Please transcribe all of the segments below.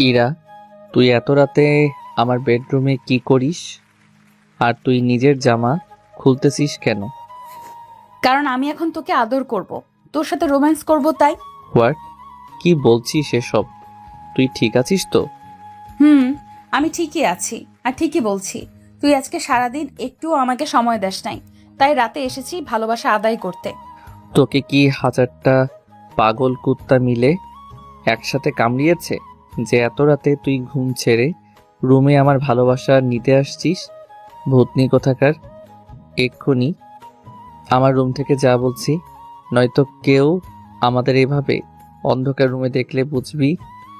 ইরা, তুই এত রাতে আমার বেডরুমে কি করিস? আর তুই নিজের জামা খুলতেছিস কেন? কারণ আমি এখন তোকে আদর করব, তোর সাথে রোম্যান্স করব তাই। হোয়াট? কি বলছিস এসব? তুই ঠিক আছিস তো? হুম, আমি ঠিকই আছি আর ঠিকই বলছি। তুই আজকে সারাদিন একটুও আমাকে সময় দেস নাই, তাই রাতে এসেছি ভালোবাসা আদায় করতে। তোকে কি হাজারটা পাগল কুত্তা মিলে একসাথে কামড়িয়েছে যে এত রাতে তুই ঘুম ছেড়ে রুমে আমার ভালোবাসা নিতে আসছিস? ভূতনি কোথাকার! এক্ষুনি আমার রুম থেকে যা বলছি, নয়তো কেউ আমাদের এভাবে অন্ধকার রুমে দেখলে বুঝবি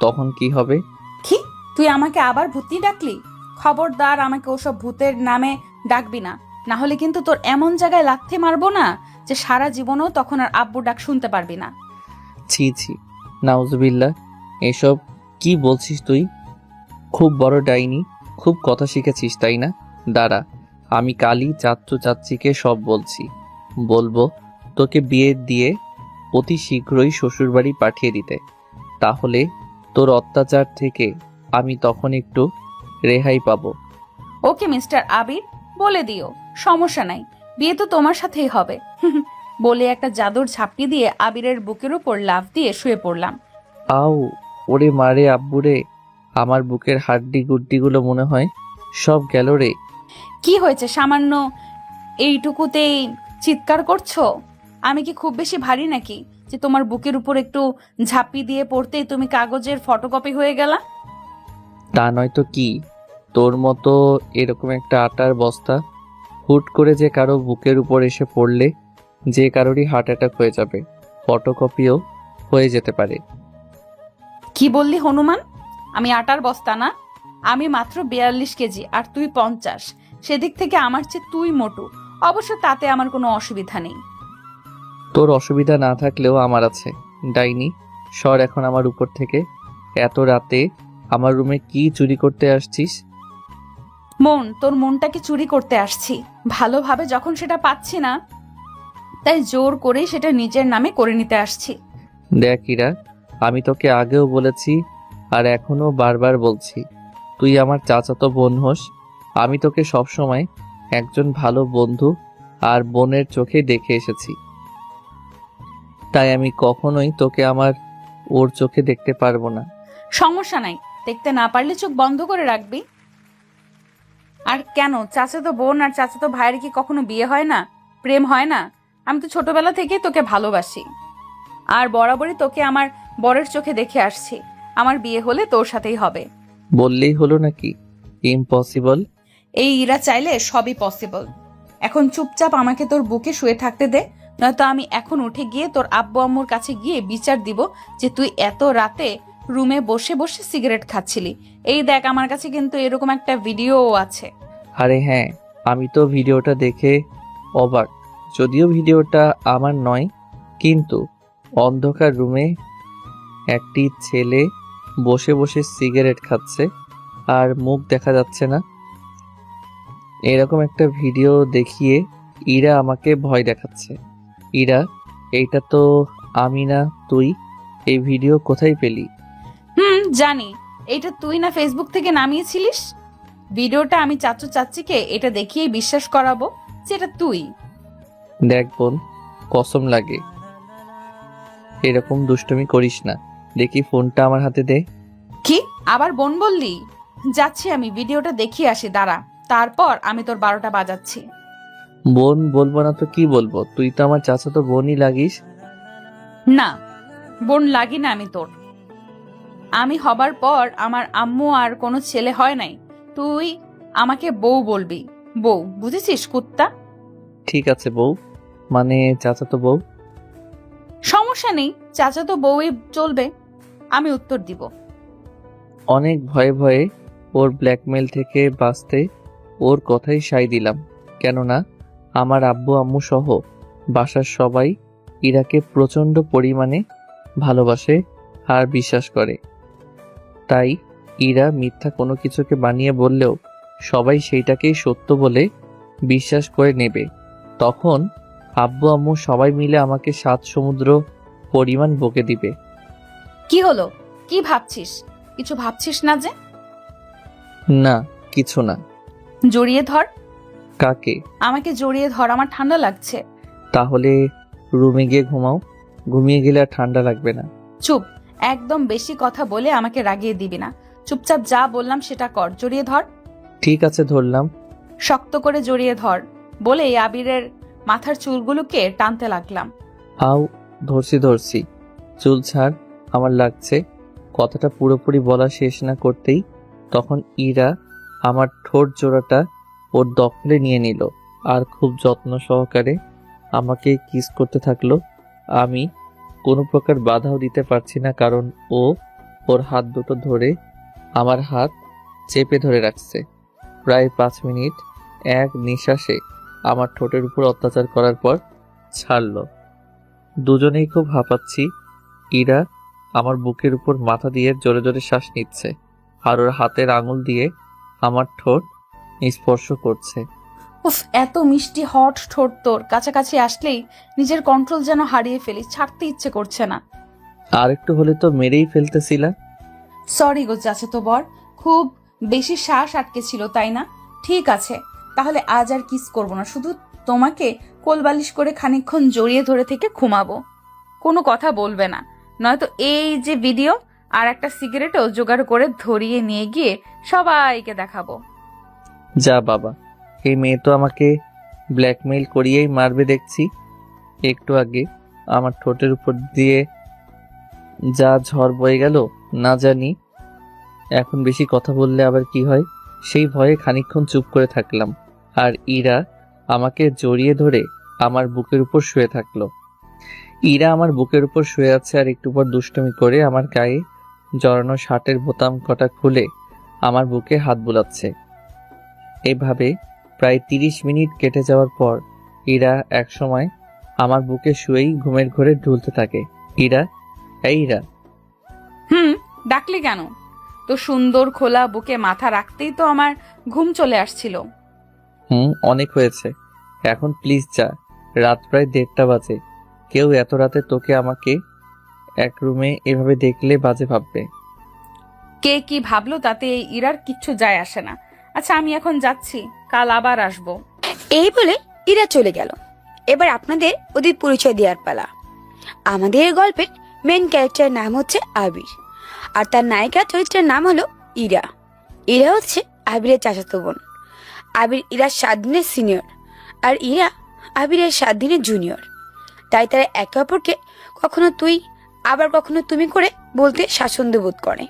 তখন কি হবে। কি? তুই আমাকে আবার ভূতনি ডাকলি? খবরদার আমাকে ওসব ভূতের নামে ডাকবি না, না হলে কিন্তু তোর এমন জায়গায় লাথি মারবো না যে সারা জীবনেও তখন আর আব্বু ডাক শুনতে পারবি না। ছি ছি, নাউজুবিল্লাহ! এসব কি বলছিস তুই? খুব বড় ডাইনি, খুব কথা শিখেছিস তাই না? দাঁড়া, আমি কালই চাচ্চু চাচ্চিকে সব বলবো তোকে বিয়ে দিয়ে অতি শীঘ্রই শ্বশুরবাড়ি পাঠিয়ে দিতে। তাহলে তোর অত্যাচার থেকে আমি তখন একটু রেহাই পাবো। ওকে মিস্টার আবির, বলে দিও, সমস্যা নাই, বিয়ে তো তোমার সাথেই হবে। বলে একটা জাদুর ঝাপটি দিয়ে আবিরের বুকের উপর লাফ দিয়ে শুয়ে পড়লাম। আউ! ওরে মারে আব্বুরে! আমার বুকের হাড্ডি গুড্ডিগুলো মনে হয় সব গেল রে। কি হয়েছে, সামান্য এইটুকুতেই চিৎকার করছো? আমি কি খুব বেশি ভারী নাকি যে তোমার বুকের উপর একটু ঝাঁপি দিয়ে পড়তেই তুমি কাগজের ফটোকপি হয়ে গেলা? তা নয় তো কি! তোর মতো এরকম একটা আটার বস্তা হুট করে যে কারো বুকের উপর এসে পড়লে যে কারোরই হার্ট অ্যাটাক হয়ে যাবে, ফটোকপিও হয়ে যেতে পারে। কি বললি হনুমান? আমি আটার বস্তা না, আমি মাত্র 42 কেজি আর তুই 50। সেদিক থেকে আমার চেয়ে তুই মোটু। অবশ্য তাতে আমার কোনো অসুবিধা নেই। তোর অসুবিধা না থাকলেও আমার আছে। ডাইনি, সর এখন আমার উপর থেকে। এত রাতে আমার রুমে কি চুরি করতে আসছিস? মন, তোর মনটাকে চুরি করতে আসছি। ভালোভাবে যখন সেটা পাচ্ছি না, তাই জোর করেই সেটা নিজের নামে করে নিতে আসছি। দেখ ইরা, আমি তোকে আগেও বলেছি আর এখনো বারবার বলছি, তুই আমার চাচাতো বোন হোস। আমি তোকে সবসময় একজন ভালো বন্ধু আর বোনের চোখে দেখে এসেছি, তাই আমি কখনোই তোকে আমার ওর চোখে দেখতে পারবো না। সমস্যা নাই, দেখতে না পারলে চোখ বন্ধ করে রাখবি। আর কেন, চাচাতো বোন আর চাচাতো ভাইয়ের কি কখনো বিয়ে হয় না, প্রেম হয় না? আমি তো ছোটবেলা থেকেই তোকে ভালোবাসি আর বরাবরই তোকে আমার বরের চোখে দেখে আসছি। আমার বিয়ে হলে তোর সাথেই হবে। বললেই হলো নাকি? ইম্পসিবল। এই ইরা চাইলে সবই পসিবল। এখন চুপচাপ আমাকে তোর বুকে শুয়ে থাকতে দে, নয়তো আমি এখন উঠে গিয়ে তোর আব্বু আম্মুর কাছে গিয়ে বিচার দিব যে তুই এত রাতে রুমে বসে বসে সিগারেট খাচ্ছিলি। এই দেখ, আমার কাছে কিন্তু এরকম একটা ভিডিও আছে। আরে হ্যাঁ, আমি তো ভিডিওটা দেখে অবাক। যদিও ভিডিওটা আমার নয়, কিন্তু অন্ধকার রুমে একটি ছেলে বসে বসে সিগারেট খাচ্ছে আর মুখ দেখা যাচ্ছে না, এরকম একটা ভিডিও দেখিয়ে ইরা আমাকে ভয় দেখাচ্ছে। ইরা, এইটা তো আমি না তুই। এই ভিডিও কোথায় পেলি? জানি, এটা তুই না ফেসবুক থেকে নামিয়েছিলিস। ভিডিওটা আমি চাচু চাচ্চিকে এটা দেখিয়ে বিশ্বাস করাবো যে এটা তুই। দেখ বোন, কসম লাগে এরকম দুষ্টুমি করিস না। দেখি ফোনটা আমার হাতে দে। কি আবার বোন বললি? যাচ্ছি, আমি ভিডিওটা দেখিয়ে আসি, দাঁড়া, তারপর আমি তোর 12টা বাজাচ্ছি। বোন বলবো না তো কি বলবো? তুই তো আমার চাচাতো বোনই লাগিস। না, বোন লাগি না আমি তোর। আমি হবার পর আমার আম্মু আর কোনো ছেলে হয় নাই। তুই আমাকে বউ বলবি, বউ, বুঝেছিস কুত্তা? ঠিক আছে বউ, মানে চাচাতো বউ। সমস্যা নেই, চাচা তো বউই চলবে, আমি উত্তর দিব। অনেক ভয়ে ভয়ে ওর ব্ল্যাকমেল থেকে বাঁচতে ওর কথাই সায় দিলাম, কেননা আমার আব্বু আম্মু সহ বাসার সবাই ইরাকে প্রচণ্ড পরিমাণে ভালোবাসে আর বিশ্বাস করে। তাই ইরা মিথ্যা কোনো কিছুকে বানিয়ে বললেও সবাই সেইটাকেই সত্য বলে বিশ্বাস করে নেবে। তখন আব্বু আম্মু সবাই মিলে আমাকে 7 সমুদ্র পরিমাণ বকে দিবে। কি হলো, কি ভাবছিস? কিছু ভাবছিস না যে? না, কিছু না। জড়িয়ে ধর। কাকে? আমাকে জড়িয়ে ধর, আমার ঠান্ডা লাগছে। তাহলে রুমে গিয়ে ঘুমাও। ঘুমিয়ে গেলে আর ঠান্ডা লাগবে না। চুপ, একদম বেশি কথা বলে আমাকে রাগিয়ে দিবি না। চুপচাপ যা বললাম সেটা কর, জড়িয়ে ধর। ঠিক আছে, ধরলাম। শক্ত করে জড়িয়ে ধর বলে আবিরের মাথার চুলগুলোকে টানতে লাগলাম। আও, ধরছি। চুল ছাড়, আমার লাগছে। কথাটা পুরোপুরি বলা শেষ না করতেই তখন ইরা আমার ঠোঁট জোড়াটা ওর দখলে নিয়ে নিল আর খুব যত্ন সহকারে আমাকে কিস করতে থাকলো। আমি কোনো প্রকার বাধাও দিতে পারছি না, কারণ ও ওর হাত দুটো ধরে আমার হাত চেপে ধরে রাখছে। প্রায় 5 মিনিট এক নিঃশ্বাসে আমার ঠোঁটের উপর অত্যাচার করার পর ছাড়লো। দুজনেই খুব হাঁপাচ্ছি। ইরা আমার বুকের উপর মাথা দিয়ে জোরে জোরে শ্বাস নিচ্ছে আর ওর হাতের আঙুল দিয়ে আমার ঠোঁট স্পর্শ করছে। উফ, এত মিষ্টি হট ঠোঁট তোর, কাছাকাছি আসলেই নিজের কন্ট্রোল যেন হারিয়ে ফেলি, ছাড়তে ইচ্ছে করছে না। আর একটু হলে তো মেরেই ফেলতেছিলা। সরি গো চাচাতো বর, খুব বেশি শ্বাস আটকে ছিল তাই না? ঠিক আছে, তাহলে আজ আর কিস করবো না, শুধু তোমাকে কোলবালিশ করে খানিকক্ষণ জড়িয়ে ধরে থেকে ঘুমাবো। কোনো কথা বলবে না, নয়তো এই যে ভিডিও আর একটা সিগারেটও জোগাড় করে ধরিয়ে নিয়ে গিয়ে সবাইকে দেখাবো। যা বাবা, এই মেয়ে তো আমাকে ব্ল্যাকমেইল করিয়েই মারবে দেখছি। একটু আগে আমার ঠোঁটের উপর দিয়ে যা ঝড় বয়ে গেল না জানি। এখন বেশি কথা বললে আবার কি হয়, সেই ভয়ে খানিকক্ষণ চুপ করে থাকলাম। আর ইরা আমাকে জড়িয়ে ধরে আমার বুকের উপর শুয়ে থাকলো। ইরা আমার বুকের উপর শুয়ে আছে আর একটু পর দুষ্টুমি করে আমার গায়ে জড়ানো শার্টের বোতাম কটা খুলে আমার বুকে হাত বুলাচ্ছে। এভাবে প্রায় 30 মিনিট কেটে যাওয়ার পর ইরা একসময় আমার বুকে শুয়েই ঘুমের ঘোরে ঢুলতে থাকে। ইরা, এই ইরা। ডাকলি কেন? তো সুন্দর খোলা বুকে মাথা রাখতেই তো আমার ঘুম চলে আসছিল। অনেক হয়েছে, এখন প্লিজ যা। রাত প্রায় 1:30 বাজে। কেউ এত রাতে তোকে আমাকে এক রুমে এভাবে দেখলে বাজে ভাববে। কে কি ভাবলো তাতে এই ইরার কিচ্ছু যায় আসে না। আচ্ছা, আমি এখন যাচ্ছি, কাল আবার আসবো। এই বলে ইরা চলে গেল। এবার আপনাদের ওদের পরিচয় দেওয়ার পালা। আমাদের গল্পের মেন ক্যারেক্টারের নাম হচ্ছে আবির, আর তার নায়িকা চরিত্রের নাম হলো ইরা। ইরা হচ্ছে আবিরের চাচাতো বোন। আবির ইরার 7 দিনের সিনিয়র, আর ইরা আবিরের 7 দিনের জুনিয়র। তাই তারা একে অপরকে কখনো তুই আবার কখনো তুমি করে বলতে স্বাচ্ছন্দ্য বোধ করে।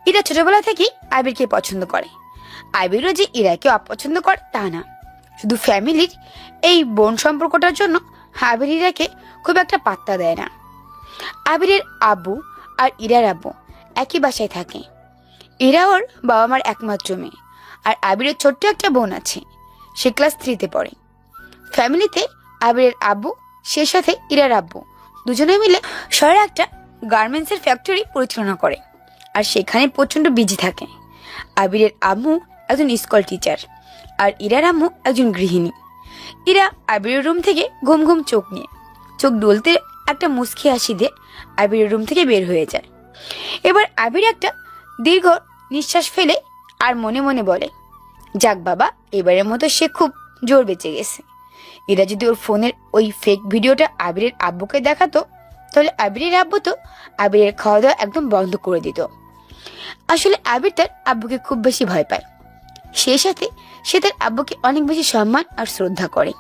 ইরা ছোটবেলা থেকেই আবিরকে পছন্দ করে। আবিরও যে ইরাকে অপছন্দ করে তা না, শুধু ফ্যামিলির এই বোন সম্পর্কটার জন্য আবির ইরাকে খুব একটা পাত্তা দেয় না। আবিরের আব্বু আর ইরার আব্বু একই বাসায় থাকে। ইরা ওর বাবা মার একমাত্র মেয়ে, আর আবিরের ছোট্ট একটা বোন আছে, সে ক্লাস 3-তে পড়ে। ফ্যামিলিতে আবিরের আব্বু, সে সাথে ইরার আব্বু দুজনে মিলে শহরে একটা গার্মেন্টসের ফ্যাক্টরি পরিচালনা করে, আর সেখানে প্রচণ্ড বিজি থাকে। আবিরের আম্মু একজন স্কুল টিচার, আর ইরার আম্মু একজন গৃহিণী। ইরা আবিরের রুম থেকে ঘুম ঘুম চোখ নিয়ে, চোখ ডলতে একটা মুচকি হাসি দিয়ে আবিরের রুম থেকে বের হয়ে যায়। এবার আবির একটা দীর্ঘ নিঃশ্বাস ফেলে আর মনে মনে বলে, যাক বাবা, এবারের মতো সে খুব জোর বেঁচে গেছে। এরা যদি ওর ফোনের ওই ফেক ভিডিওটা আবিরের আব্বুকে দেখাতো, তাহলে আবিরের আব্বু তো আবিরের খাওয়া দাওয়া একদম বন্ধ করে দিত। আসলে আবির তার আব্বুকে খুব বেশি ভয় পায়, সেই সাথে সে তার আব্বুকে অনেক বেশি সম্মান আর শ্রদ্ধা করে।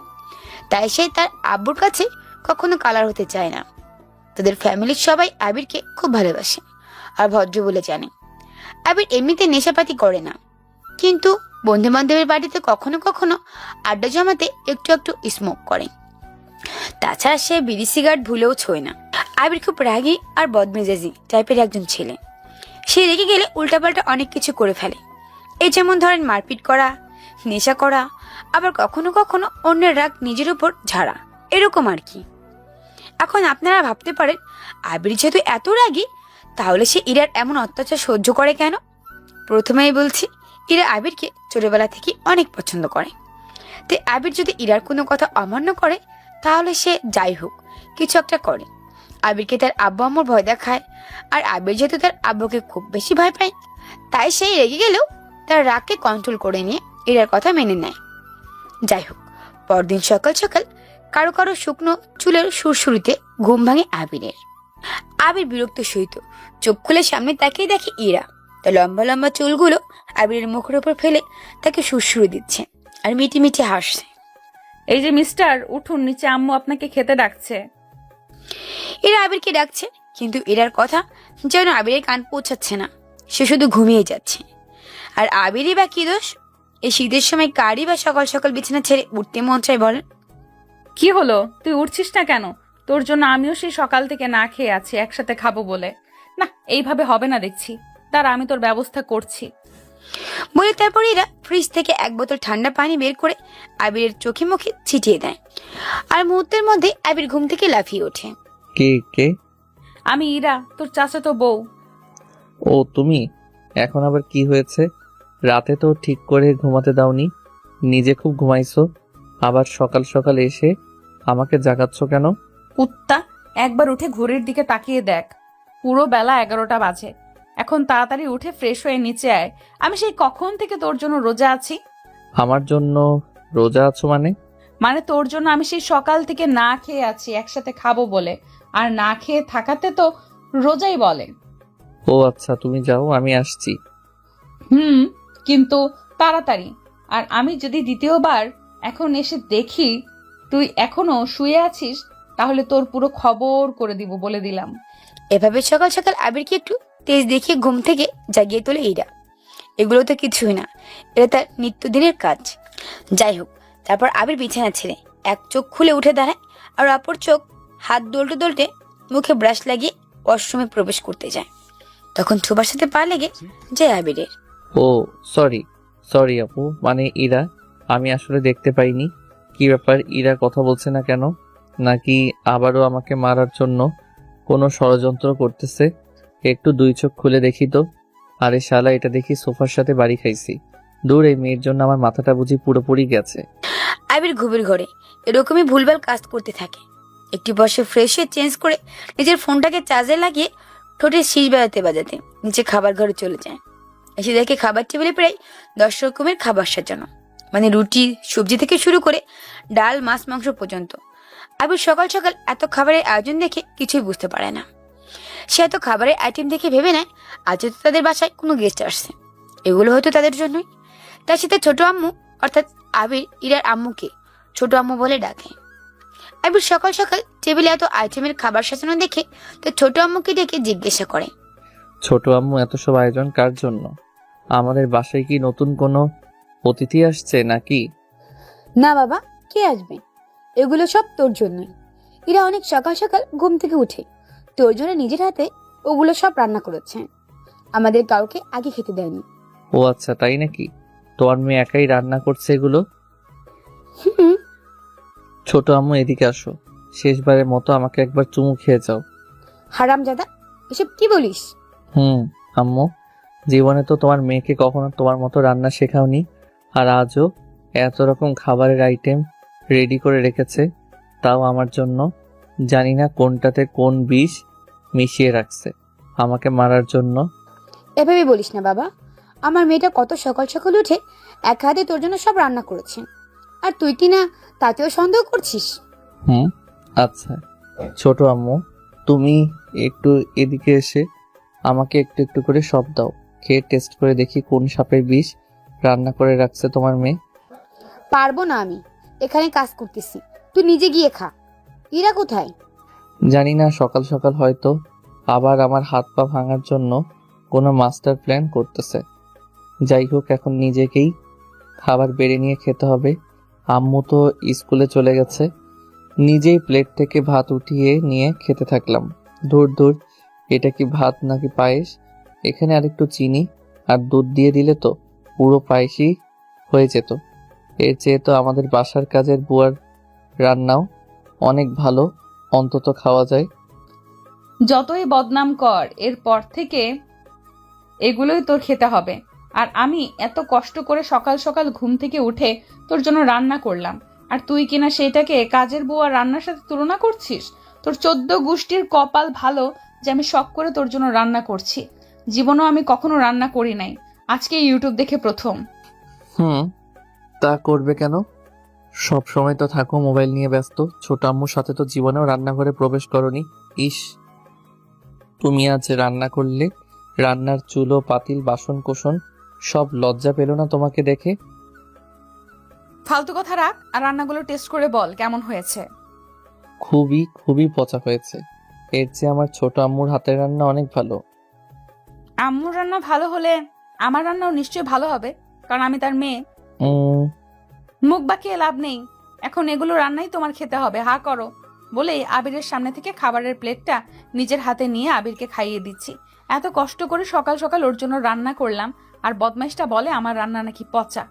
তাই সে তার আব্বুর কাছে কখনো কালার হতে চায় না। তাদের ফ্যামিলির সবাই আবিরকে খুব ভালোবাসে আর ভদ্র বলে জানে। আবির এমনিতে নেশাপাতি করে না, কিন্তু বন্ধু বান্ধবের বাড়িতে কখনো কখনো আড্ডা জমাতে একটু একটু স্মোক করে। তাছাড়া সে বিড়ি সিগারেট ভুলেও ছোঁয় না। আবির খুব রাগী আর বদমেজাজি টাইপের একজন ছেলে। সে রেগে গেলে উল্টাপাল্টা অনেক কিছু করে ফেলে। এই যেমন ধরেন মারপিট করা, নেশা করা, আবার কখনো কখনো অন্যের রাগ নিজের উপর ঝাড়া, এরকম আর কি। এখন আপনারা ভাবতে পারেন, আবির যেহেতু এত রাগী, তাহলে সে ইরার এমন অত্যাচার সহ্য করে কেন? প্রথমেই বলছি, ইরা আবিরকে ছোটবেলা থেকে অনেক পছন্দ করে। তাই আবির যদি ইরার কোনো কথা অমান্য করে, তাহলে সে যাই হোক কিছু একটা করে। আবিরকে তার আব্বু আম্মুর ভয় দেখায়। আর আবির যেহেতু তার আব্বুকে খুব বেশি ভয় পায়, তাই সেই রেগে গেলেও তার রাগকে কন্ট্রোল করে নিয়ে ইরার কথা মেনে নেয়। যাই হোক, পরদিন সকাল সকাল কারো কারো শুকনো চুলের সুরসুরিতে ঘুম ভাঙে আবিরের। আবির বিরক্ত সহিত চোখ খুলে সামনে তাকিয়ে দেখে ইরা তার লম্বা লম্বা চুলগুলো আবিরের মুখের উপর ফেলে তাকে সুরসুরি দিচ্ছে আর মিটি মিটি হাসছে। এই যে মিস্টার, উঠুন, নিচে আম্মু আপনাকে খেতে ডাকছে। এরা আবিরকে ডাকছে, কিন্তু এরার কথা যেন আবিরের কান পৌঁছাচ্ছে না। সে শুধু ঘুমিয়ে যাচ্ছে। আর আবিরই বা কি দোষ? এই শীতের সময় কারই বা সকাল সকাল বিছানা ছেড়ে উঠতে মন চায় বলেন? কি হলো, তুই উঠছিস না কেন? তোর জন্য আমিও সেই সকাল থেকে না খেয়ে আছি, একসাথে খাবো বলে। না, এইভাবে হবে না দেখছি। তার আমি তোর ব্যবস্থা করছি। বলে তারপর এরা ফ্রিজ থেকে এক বোতল ঠান্ডা পানি বের করে আবিরের চোখে মুখে ছিটিয়ে দেয়। আর মুহূর্তের মধ্যে আবির ঘুম থেকে লাফিয়ে ওঠে। কে কে? আমি ইরা, তোর চাচাতো বউ। ও তুমি? এখন আবার কি হয়েছে? রাতে তো ঠিক করে ঘুমাতে দাওনি, নিজে খুব ঘুমাইছো, আবার সকাল সকাল এসে আমাকে জাগাচ্ছ কেন? কুত্তা, একবার উঠে ঘড়ির দিকে তাকিয়ে দেখ, পুরো বেলা 11টা বাজে। এখন তাড়াতাড়ি উঠে ফ্রেশ হয়ে নিচে আয়। আমি সেই কখন থেকে তোর জন্য রোজা আছি। আমার জন্য রোজা আছো মানে? মানে তোর জন্য আমি সেই সকাল থেকে না খেয়ে আছি, একসাথে খাবো বলে। আর না খেয়ে থাকাতে তো রোজাই বলে। ও আচ্ছা, তুমি যাও, আমি আসছি। কিন্তু তাড়াতাড়ি। আর আমি যদি দ্বিতীয়বার এখন এসে দেখি তুই এখনো শুয়ে আছিস, তাহলে তোর পুরো খবর করে দিব, বলে দিলাম। এভাবে সকাল সকাল আবিরকে একটু তেজ দেখিয়ে ঘুম থেকে জাগিয়ে তোলে ইরা। এগুলো তো কিছুই না, এটা তার নিত্যদিনের কাজ। যাই হোক, তারপর আবির বিছানা ছেড়ে এক চোখ খুলে উঠে দাঁড়ায় আর অপর চোখ হাত দোল্টে দোল্টে মুখে ব্রাশ লাগিয়ে ওয়াশরুমে প্রবেশ করতে যায়। তখন ছোবার সাথে পা লেগে যায় আবিরের। ও সরি সরি আপু, মানে ইরা, আমি আসলে দেখতে পাইনি। কি ব্যাপার, ইরা কথা বলছে না কেন? নাকি আবারও আমাকে মারার জন্য কোনো ষড়যন্ত্র করতেছে? একটু দুই চোখ খুলে দেখি তো। আরে শালা, এটা দেখি সোফার সাথে বাড়ি খাইছি। দূর, এই মেয়ের জন্য আমার মাথাটা বুঝি পুরোপুরি গেছে। আবির গভীর ঘরে এরকমই ভুলভাল কাজ করতে থাকে। একটু বসে ফ্রেশ হয়ে চেঞ্জ করে নিজের ফোনটাকে চার্জে লাগিয়ে ঠোঁটে শীষ বাজাতে বাজাতে নিচে খাবার ঘরে চলে যায়। এসে দেখে খাবার টেবিলে প্রায় 10 রকমের খাবার সাজানো, মানে রুটি সবজি থেকে শুরু করে ডাল মাছ মাংস পর্যন্ত। আবির সকাল সকাল এত খাবারের আয়োজন দেখে কিছুই বুঝতে পারে না। সে এত খাবারের আইটেম দেখে ভেবে নেয় আজ হয়তো তাদের বাসায় কোনো গেস্ট আসছে, এগুলো হয়তো তাদের জন্যই। তার সাথে ছোট আম্মু, অর্থাৎ আবির ইরার আম্মুকে ছোট আম্মু বলে ডাকে। আবির সকাল সকাল টেবিলে এত আইটেমের খাবার সাজানো দেখে তো ছোট আম্মুকে ডেকে জিজ্ঞাসা করে, ছোট আম্মু, এত সব আয়োজন কার জন্য? আমাদের বাসায় কি নতুন কোনো অতিথি আসছে নাকি? না বাবা, কে আসবে? এগুলো সব তোর জন্যই। এরা অনেক সকাল সকাল ঘুম থেকে উঠে তোর জন্য নিজের হাতে ওগুলো সব রান্না করেছে, আমাদের কাউকে আগে খেতে দেয়নি। ও আচ্ছা, তাই নাকি? তোমার মেয়ে একাই রান্না করছে এগুলো? হুম। ছোট আম্মু, এদিকে আসো, শেষবারের মতো আমাকে একবার চুমু খেয়ে যাও। হারামজাদা, এসব কি বলিস? আম্মু, জীবনে তো তোমার মেয়েকে কখনো তোমার মতো রান্না শেখাওনি, আর আজও এত রকম খাবারের আইটেম রেডি করে রেখেছে, তাও আমার জন্য। জানি না কোনটাতে কোন বিষ মিশিয়ে রাখছে আমাকে মারার জন্য। এভাবে বলিস না বাবা, আমার মেয়েটা কত সকাল সকাল উঠে এক হাতে তোর জন্য সব রান্না করেছে, আর তুই কি না তাতেও সন্দেহ করছিস? আচ্ছা ছোট আম্মু, তুমি একটু এদিকে এসে আমাকে একটু একটু করে সব দাও, খেয়ে টেস্ট করে দেখি কোন সাপের বিষ রান্না করে রাখছে তোমার মেয়ে। পারবো না, আমি এখানে কাজ করতেছি, তুই নিজে গিয়ে খা। ইরা কোথায়? জানি না, সকাল সকাল হয়তো আবার আমার হাত পা ভাঙার জন্য কোনো মাস্টার প্ল্যান করতেছে। যাই হোক, এখন নিজেকেই খাবার বেড়ে নিয়ে খেতে হবে। আম্মু তো স্কুলে চলে গেছে। নিজেই প্লেট থেকে ভাত উঠিয়ে নিয়ে খেতে থাকলাম। দূর দূর, এটা কি ভাত নাকি পায়েস? এখানে আরেকটু চিনি আর দুধ দিয়ে দিলে তো পুরো পায়েসই হয়ে যেত। এর চেয়ে তো আমাদের বাসার কাজের বুয়ার রান্নাও অনেক ভালো, অন্তত খাওয়া যায়। যতই বদনাম কর, এরপর থেকে এগুলোই তোর খেতে হবে। আর আমি এত কষ্ট করে সকাল সকাল ঘুম থেকে উঠে তোর জন্য রান্না করলাম, আর তুই কিনা সেটাকে কাজের বুয়া রান্নার সাথে তুলনা করছিস? তোর 14 গোষ্ঠীর কপাল ভালো যে আমি শখ করে তোর জন্য রান্না করছি। জীবনেও আমি কখনো রান্না করি নাই, আজকে ইউটিউব দেখে প্রথম। তা করবে কেন? সব সময় তো থাকো মোবাইল নিয়ে ব্যস্ত। ছোট আম্মুর সাথে তো জীবনেও রান্নাঘরে প্রবেশ করনি। ইস, তুমি আজ রান্না করলে, রান্নার চুলো পাতিল বাসন কোসন সব লজ্জা পেল না তোমাকে দেখে? ফালতু কথা রাখ, আর রান্নাগুলো টেস্ট করে বল কেমন হয়েছে। খুবই খুবই পচা হয়েছে। এর চেয়ে আমার ছোট আম্মুর হাতের রান্না অনেক ভালো। আম্মুর রান্না ভালো হলে আমার রান্নাও নিশ্চয়ই ভালো হবে, কারণ আমি তার মেয়ে। মুখ বাঁকিয়ে লাভ নেই, এখন এগুলো রান্নাই তোমার খেতে হবে, হা করো। বলেই আবিরের সামনে থেকে খাবারের প্লেটটা নিজের হাতে নিয়ে আবিরকে খাইয়ে দিচ্ছি। এত কষ্ট করে সকাল সকাল ওর জন্য রান্না করলাম, আর বদমাইশটা বলে আমার রান্না নাকি পচা।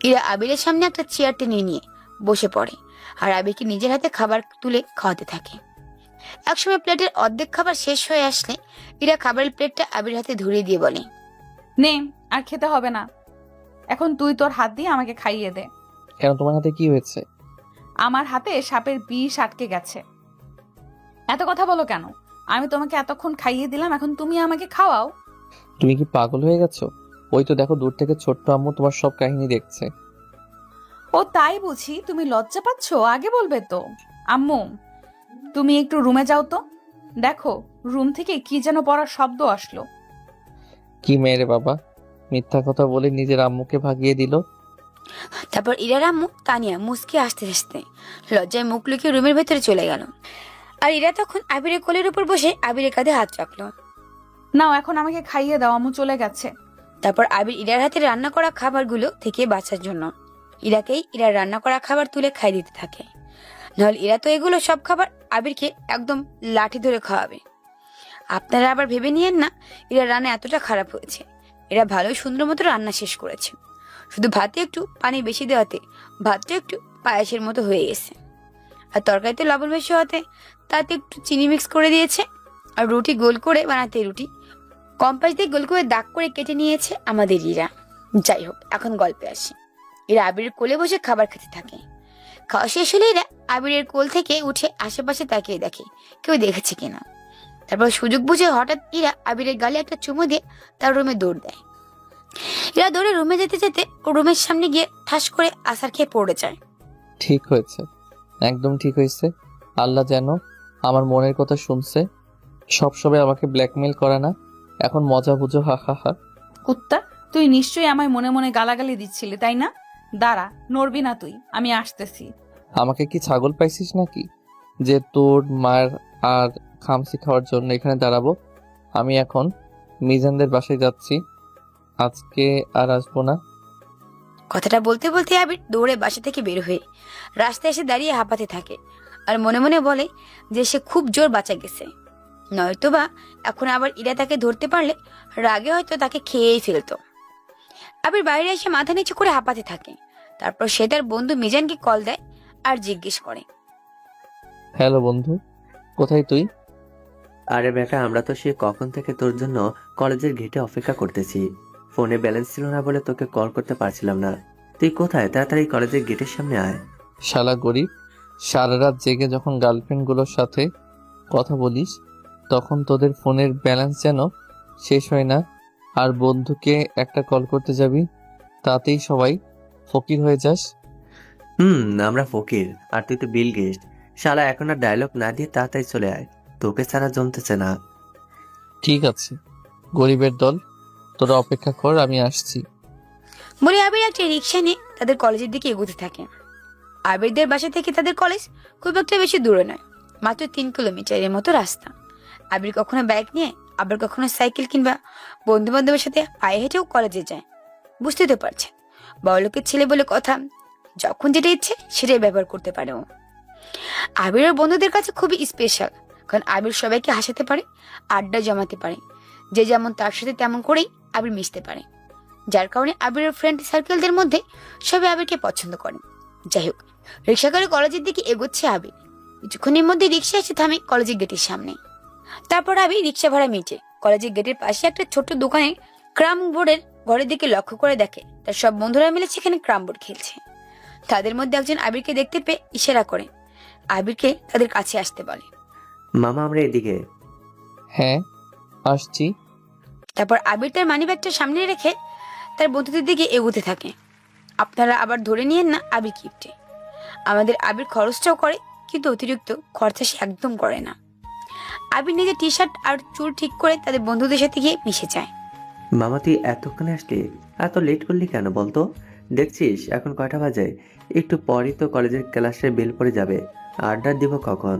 ইরা আবিরের সামনে একটা চেয়ার টেনে নিয়ে বসে পড়ে আর আবিরকে নিজের হাতে খাবার তুলে খাওয়াতে থাকে। একসময় প্লেটের অর্ধেক খাবার শেষ হয়ে আসলে ইরা খাবারের প্লেটটা আবির হাতে ধরিয়ে দিয়ে বলে, নে, আর খেতে হবে না, এখন তুই তোর হাত দিয়ে আমাকে খাইয়ে দে। কেন, তোমার হাতে কি হয়েছে? আমার হাতে সাপের বিষ আটকে গেছে। এত কথা বলো কেন? আমি তোমাকে এতক্ষণ খাইয়ে দিলাম, এখন তুমি আমাকে খাওয়াও। তুমি কি পাগল হয়ে গেছো? ওই তো দেখো, দূর থেকে ছোট্ট আম্মু তোমার সব কাহিনী দেখছে। ও তাই বুঝি? তুমি লজ্জা পাচ্ছ? আগে বলবে তো। আম্মু, তুমি একটু রুমে যাও তো। দেখো, রুম থেকে কি যেন পড়ার শব্দ আসলো। কি মেয়ে বাবা, মিথ্যা কথা বলে নিজের আম্মুকে ভাগিয়ে দিল। তারপর ইরার আম্মু তানিয়া মুসকে আসতে আসতে লজ্জায় মুখ লুকিয়ে রুমের ভেতরে চলে গেল। আর ইরা তখন আবিরের কোলের উপর বসে আবিরের কাঁধে হাত রাখলো। নাও, এখন আমাকে খাইয়ে দাও, আম্মু চলে গেছে। তারপর আবির ইরার হাতে রান্না করা খাবারগুলো থেকে বাঁচার জন্য ইরাকেই ইরার রান্না করা খাবার তুলে খাই দিতে থাকে। নাহলে ইরা তো এগুলো সব খাবার আবিরকে একদম লাঠি ধরে খাওয়াবে। আপনারা আবার ভেবে নিয়েন না ইরা রান্না এতটা খারাপ হয়েছে। এরা ভালো সুন্দর মতো রান্না শেষ করেছে, শুধু ভাতে একটু পানি বেশি দেওয়াতে ভাতটা একটু পায়েসের মতো হয়ে গেছে। আর তরকারিতে লবণ বেশি হওয়াতে তাতে একটু চিনি মিক্স করে দিয়েছে। আর রুটি গোল করে বানাতে রুটি কম্পাস দিয়ে গোল করে দাগ করে কেটে নিয়েছে আমাদের ইরা। যাই হোক, এখন গল্পে আসি। এরা আবিরের কোলে বসে খাবার খেতে থাকে। খাওয়া শেষ হলে এরা আবিরের কোল থেকে উঠে আশেপাশে তাকিয়ে দেখে কেউ দেখেছে কিনা। তারপর সুযোগ বুঝে হঠাৎ ইরা আবিরের গালে একটা চুমু দিয়ে তার রুমে দৌড় দেয়। এরা দৌড়ে রুমে যেতে যেতে ও রুমের সামনে গিয়ে ঠাস করে আছাড় খেয়ে পড়ে যায়। ঠিক হয়েছে, একদম ঠিক হয়েছে। আল্লাহ যেন আমার মনের কথা শুনছে। সবসময় আমাকে ব্ল্যাকমেল করে না, এখন মজা বুঝো, হা হা হা। কুত্তা, তুই নিশ্চয়ই আমায় মনে মনে গালাগালি দিচ্ছিলি, তাই না? দাঁড়া, নড়বি না তুই, আমি আসতেছি। আমাকে কি ছাগল পাইছিস নাকি যে তোর মার আর খামসি খাওয়ার জন্য এখানে দাঁড়াবো? আমি এখন মিজানদের বাসায় যাচ্ছি, আজকে আর আসবো না। কথাটা বলতে বলতে আবির দৌড়ে বাসা থেকে বের হয়ে রাস্তায় এসে দাঁড়িয়ে হাঁপাতে থাকে আর মনে মনে বলে যে সে খুব জোর বাঁচা গেছে। নয়তোবা এখন আবার ইরা তাকে ধরতে পারলে রাগে হয়তো তাকে খেয়েই ফেলতো। আবির বাইরে এসে মাথা নিচু করে হাঁপাতে থাকে। তারপর সে তার বন্ধু মিজানকে কল দেয় আর জিজ্ঞেস করে, হ্যালো বন্ধু, কোথায় তুই? আরে বেটা, আমরা তো সে কখন থেকে তোর জন্য কলেজের গেটে অপেক্ষা করতেছি। ফোনে ব্যালেন্স ছিল না বলে তোকে কল করতে পারছিলাম না। তুই কোথায়? তাড়াতাড়ি কলেজের গেটের সামনে আয়। শালা গরিব, সারা রাত জেগে যখন গার্লফ্রেন্ডগুলোর সাথে কথা বলিস তখন তোদের ফোনের ব্যালেন্স যেন শেষ হয় না, আর বন্ধুকে একটা কল করতে যাবি তাতেই সবাই ফকির হয়ে যাস। আমরা ফকির, আর তুই তো বিল গেস্ট। শালা, এখন আর ডায়লগ না দিয়ে তাড়াতাড়ি চলে আয়, তোকে ছাড়া জমতেছে না। ঠিক আছে গরিবের দল, তোরা অপেক্ষা কর, আমি আসছি। বলে আবির একটা রিক্সা নিয়ে তাদের কলেজের দিকে এগোতে থাকে। আবিরদের বাসা থেকে তাদের কলেজ খুব একটা বেশি দূরে নয়, মাত্র 3 কিলোমিটারের মতো রাস্তা। আবির কখনো বাইক নিয়ে, আবার কখনো সাইকেল কিংবা বন্ধু বান্ধবের সাথে পায়ে হেঁটেও কলেজে যায়। বুঝতে তো পারছেন, বড়লোকের ছেলে বলে কথা, যখন যেটা ইচ্ছে সেটাই ব্যবহার করতে পারে ও। আবিরের বন্ধুদের কাছে খুবই স্পেশাল, কারণ আবির সবাইকে হাসাতে পারে, আড্ডা জমাতে পারে। যে যেমন তার সাথে তেমন করেই আবির মিশতে পারে, যার কারণে আবিরের ফ্রেন্ড সার্কেলদের মধ্যে সবাই আবিরকে পছন্দ করে। যাই হোক, রিক্সা করে কলেজের দিকে এগোচ্ছে আবির। কিছুক্ষণের মধ্যে রিক্সা এসে থামে কলেজের গেটের সামনে। তারপর আবির রিক্সা ভাড়া মিটে কলেজের গেটের পাশে একটা ছোট্ট দোকানে ক্রাম বোর্ডের ঘরের দিকে লক্ষ্য করে দেখে তার সব বন্ধুরা মিলে সেখানে ক্রাম বোর্ড খেলছে। তাদের মধ্যে একজন আবিরকে দেখতে পেয়ে ইশারা করে আবিরকে তাদের কাছে আসতে বলে। মামা আমরা এদিকে। হ্যাঁ, আসছি। তারপর আবির তার মানিব্যাগটা সামনে রেখে তার বন্ধুদের দিকে এগোতে থাকে। আপনারা আবার ধরে নিয়েন না আবির কিপটে। আমাদের আবির খরচটাও করে, কিন্তু অতিরিক্ত খরচা সে একদম করে না। আবির নিজের টি শার্ট আর চুল ঠিক করে তাদের বন্ধুদের সাথে গিয়ে মিশে যায়। মামা তুই এতক্ষণে আসলি, এত লেট করলি কেন বলতো? দেখছিস এখন কয়টা বাজে? একটু পরই তো কলেজের ক্লাসে বেল পড়ে যাবে। আড্ডা দিব কখন?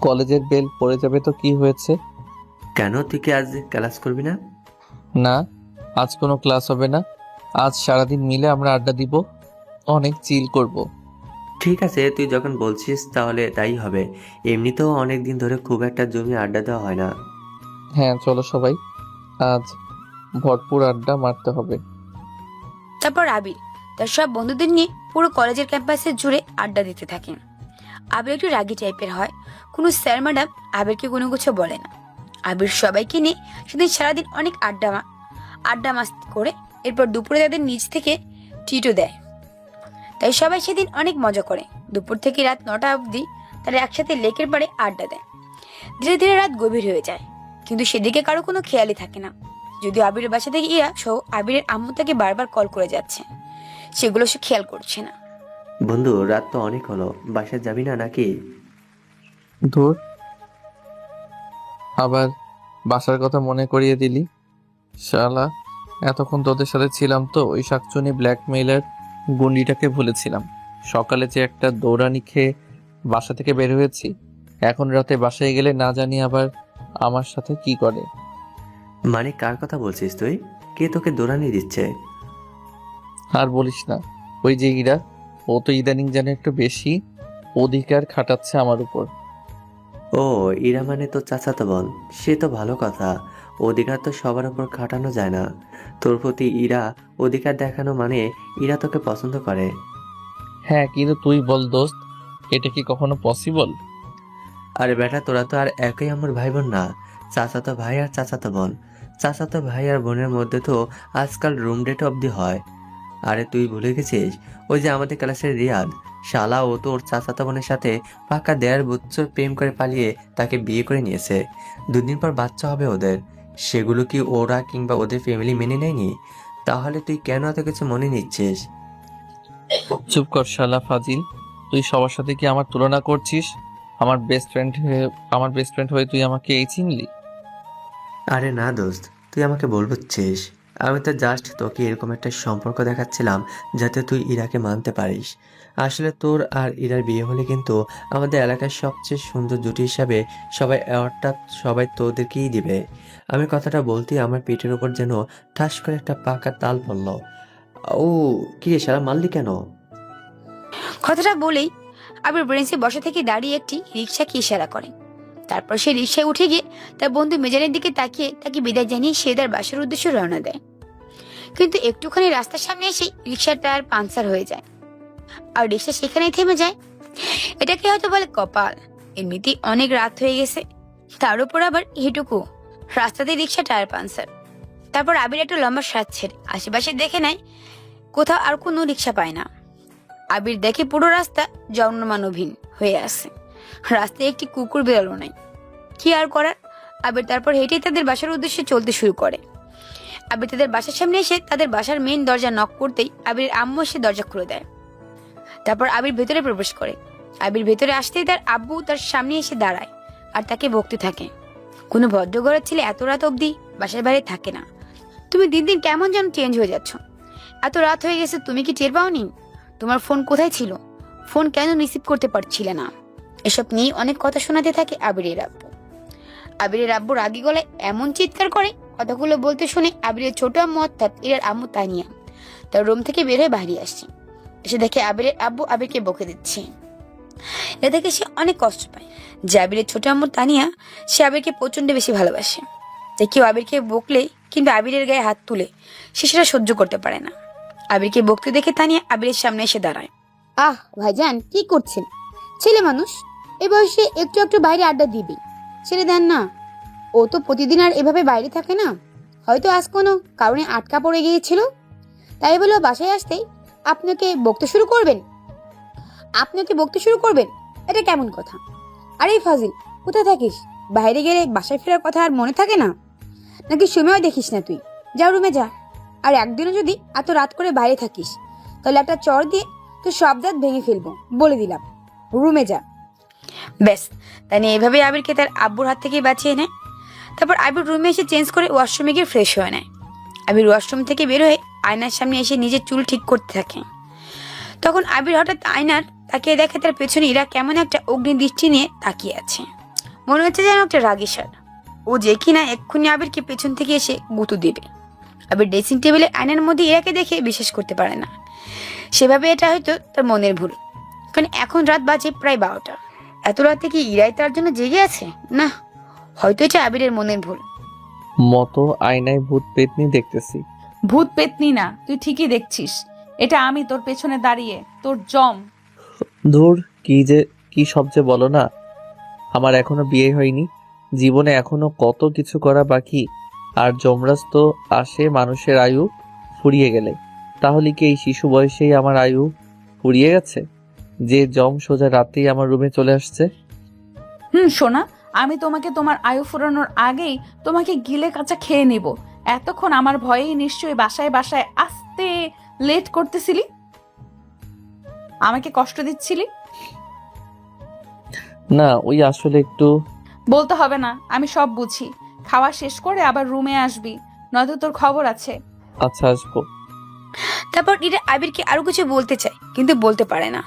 কলেজের বেল পড়ে যাবে তো কি হয়েছে? কেন, তুই কি আজ ক্লাস করবি না? না, আজ কোনো ক্লাস হবে না। আজ সারাদিন মিলে আমরা আড্ডা দিব, অনেক চিল করব। ঠিক আছে, তুই যখন বলছিস তাহলে তাই হবে। এমনিতেও অনেক দিন ধরে খুব একটা জমি আড্ডা দেওয়া হয় না। হ্যাঁ চলো সবাই, আজ ভরপুর আড্ডা মারতে হবে। তারপর আবির তার সব বন্ধুদের নিয়ে পুরো কলেজের ক্যাম্পাসে জুড়ে আড্ডা দিতে থাকে। আবির একটু রাগী টাইপের হয়, কোনো স্যার ম্যাডাম আবিরকে কোনো কিছু বলে না। আবির সবাইকে নিয়ে সেদিন সারাদিন অনেক আড্ডা মাস্তি করে এরপর দুপুরে তাদের নিচ থেকে ট্রিটও দেয়। তাই সবাই সেদিন অনেক মজা করে। দুপুর থেকে রাত 9টা অবধি তারা একসাথে লেকের পাড়ে আড্ডা দেয়। ধীরে ধীরে রাত গভীর হয়ে যায়, কিন্তু সেদিকে কারো কোনো খেয়ালই থাকে না। যদিও আবিরের বাসা থেকে ইরা সহ আবিরের আম্মু তাকে বারবার কল করে যাচ্ছে, সেগুলো সে খেয়াল করছে না। বন্ধু, রাত তো অনেক হলো, বাসায় যাবি না নাকি? ধুর, আবার বাসার কথা মনে করিয়ে দিলি। শালা, এতক্ষণ তোদের সাথে ছিলাম তো ওই শাকচুনি ব্ল্যাকমেইলার গুন্ডিটাকে ভুলেছিলাম। সকালে যে একটা দৌড়ানি খেয়ে বাসা থেকে বের হয়েছি, এখন রাতে বাসায় গেলে না জানি আবার আমার সাথে কি করে। মানে কার কথা বলছিস তুই? কে তোকে দৌড়ানি দিচ্ছে? আর বলিস না, ওই যে ইরা, ও তো ইদানিং যেন একটু বেশি অধিকার খাটাচ্ছে আমার উপর। ও, ইরা মানে তো চাচাতো বোন। সে তো ভালো কথা। অধিকার তো সবার উপর খাটানো যায় না। তোর প্রতি ইরা অধিকার দেখানো মানে ইরা তোকে পছন্দ করে। হ্যাঁ, কিন্তু তুই বল দোস্ত, এটা কি কখনো পসিবল? আরে বেটা, তোরা তো আর একই আমার ভাই বোন না। চাচাতো ভাই আর চাচাতো বোন। চাচাতো ভাই আর বোনের মধ্যে তো আজকাল রুম ডেট অবধি হয়। আরে তুই ভুলে গেছিস, ওই যে আমাদের ক্লাসের রিয়াদ, শালা ও তো ওর চাচাতো বোনের সাথে পাক্কা 1.5 বছর প্রেম করে পালিয়ে তাকে বিয়ে করে নিয়েছে। 2 দিন পর বাচ্চা হবে ওদের। সেগুলো কি ওরা কিংবা ওদের ফ্যামিলি মেনে নেয়নি? তাহলে তুই কেন এত কিছু মনে নিচ্ছিস? চুপ কর শালা ফাজিল, তুই সবার সাথে কি আমার তুলনা করছিস? আমার বেস্ট ফ্রেন্ড হয়ে তুই আমাকে এই চিনলি? আরে না দোস্ত, তুই আমাকে বলছিস। আমি তো জাস্ট তোকে এরকম একটা সম্পর্ক দেখাচ্ছিলাম যাতে তুই ইরাকে মানতে পারিস। আসলে তোর আর ইরার বিয়ে হলে কিন্তু আমাদের এলাকার সবচেয়ে সুন্দর জুটি হিসাবে অ্যাওয়ার্ডটা সবাই তোদেরকেই দিবে। আমি কথাটা বলতেই আমার পেটের ওপর যেন ঠাস করে একটা পাকা তাল পড়ল। ও, কি রে শালা, মারলি কেন? কথাটা বলেই আবির ব্রেন্সে বসা থেকে দাঁড়িয়ে একটি রিক্সাকে ইশারা করে। তারপর সে রিক্সায় উঠে গিয়ে তার বন্ধু মেজানের দিকে তাকিয়ে তাকে বিদায় জানিয়ে সে তার বাসার উদ্দেশ্যে রওনা দেয়। কিন্তু একটুখানি রাস্তার সামনে এসে রিক্সার টায়ার পাংচার হয়ে যায়, আর রিক্সা সেখানেই থেমে যায়। এটাকে হয়তো বলে কপাল। এমনিতেই অনেক রাত হয়ে গেছে, তার উপর আবার এটুকু রাস্তাতে রিক্সা টায়ার পাংচার। তারপর আবির একটা লম্বা শ্বাস ছেড়ে আশেপাশে দেখে নেয়, কোথাও আর কোনো রিক্সা পায় না। আবির দেখে পুরো রাস্তা জনমানবহীন হয়ে আছে, রাস্তায় একটি কুকুর বেরোলো নাই। কি আর করার, আবির তারপর হেঁটেই তাদের বাসার উদ্দেশ্যে চলতে শুরু করে। আবির তাদের বাসার সামনে এসে তাদের বাসার মেইন দরজা নক করতেই আবিরের আম্মু এসে দরজা খুলে দেয়। তারপর আবির ভেতরে প্রবেশ করে। আবির ভেতরে আসতেই তার আব্বু তার সামনে এসে দাঁড়ায় আর তাকে বকতে থাকে, কোনো ভদ্রঘরের ছেলে এত রাত অবধি বাসার বাইরে থাকে না। তুমি দিন দিন কেমন যেন চেঞ্জ হয়ে যাচ্ছ। এত রাত হয়ে গেছে, তুমি কি টের পাওনি? তোমার ফোন কোথায় ছিল? ফোন কেন রিসিভ করতে পারছিলে না? এসব নিয়ে অনেক কথা শোনাতে থাকে আবিরের আব্বু। আবিরের আব্বু রাগী গলায় এমন চিৎকার করে, কথাগুলো বলতে শুনে আবিরের ছোট আম্মু অর্থাৎ ইরার আম্মু তানিয়া তার রুম থেকে বের হয়ে বাইরে আসছে। এসে দেখে আবিরের আব্বু আবিরকে বকে দিচ্ছে। এটা দেখে সে অনেক কষ্ট পায় যে আবিরের ছোট আম্মু তানিয়া সে আবিরকে প্রচন্ড বেশি ভালোবাসে। তাই কেউ আবিরকে বকলে কিংবা আবিরের গায়ে হাত তুলে সে সেটা সহ্য করতে পারে না। আবিরকে বকতে দেখে তানিয়া আবিরের সামনে এসে দাঁড়ায়। আহ ভাইজান, কি করছেন? ছেলে মানুষ, এই বয়সে একটু একটু বাইরে আড্ডা দিবি, ছেড়ে দেন না। ও তো প্রতিদিন আর এভাবে বাইরে থাকে না, হয়তো আজ কোনো কারণে আটকা পড়ে গিয়েছিল, তাই বলে বাসায় আসতেই আপনাকে বকতে শুরু করবেন? এটা কেমন কথা? আরে ফাজিল, কোথায় থাকিস? বাইরে গেলে বাসায় ফেরার কথা আর মনে থাকে না নাকি? সময়ও দেখিস না তুই? যা রুমে যা। আর একদিনও যদি এত রাত করে বাইরে থাকিস তাহলে একটা চড় দিয়ে তুই সব দাঁত ভেঙে ফেলবো, বলে দিলাম। রুমে যা। ব্যাস, তাই নিয়ে এভাবে আবিরকে তার আব্বুর হাত থেকে বাঁচিয়ে নেয়। তারপর আবির রুমে এসে চেঞ্জ করে ওয়াশরুমে গিয়ে ফ্রেশ হয়ে নেয়। আবির ওয়াশরুম থেকে বের হয়ে আয়নার সামনে এসে নিজের চুল ঠিক করতে থাকে। তখন আবির হঠাৎ আয়নার তাকিয়ে দেখে তার পেছনে ইরা কেমন একটা অগ্নি দৃষ্টি নিয়ে তাকিয়ে আছে। মনে হচ্ছে যেন একটা রাগী ষাঁড়। ও যে কিনা এক্ষুনি আবিরকে পেছন থেকে এসে গুঁতো দেবে। আবির ড্রেসিং টেবিলে আয়নার মধ্যে ইরাকে দেখে বিশ্বাস করতে পারে না। সেভাবে এটা হয়তো তার মনের ভুল, কারণ এখন রাত বাজে প্রায় 12টা। এত রাতে কি ইরাই তার জন্য জেগে আছে? না, হয়তো এটা আবিরের মনের ভুল। মতো আয়নায় ভূত পেতনি দেখতেছি। ভূত পেতনি না, তুই ঠিকই দেখছিস। এটা আমি তোর পেছনে দাঁড়িয়ে, তোর জম। ধুর, কি সব যে বলো না। আমার এখনো বিয়ে হয়নি, জীবনে এখনো কত কিছু করা বাকি। আর যমরাজ তো আসে মানুষের আয়ু ফুরিয়ে গেলে। তাহলে কি এই শিশু বয়সেই আমার আয়ু ফুরিয়ে গেছে যে জম সোজা রাতেই আমার রুমে চলে আসছে? শোনা, আমি তোমাকে তোমার আয়ু ফুরানোর আগেই তোমাকে গিলে কাঁচা খেয়ে নিব। এতক্ষণ আমার ভয়েই নিশ্চয়ই বাসায় বাসায় আসতে লেট করতেছিলি, আমাকে কষ্ট দিচ্ছিলি। না, ওই আসলে একটু। বলতে হবে না, আমি সব বুঝি। খাওয়া শেষ করে আবার রুমে আসবি, নয়তো তোর খবর আছে। আচ্ছা, আসবো। তারপর ইরা আবিরকে আরো কিছু বলতে চায়, কিন্তু বলতে পারে না,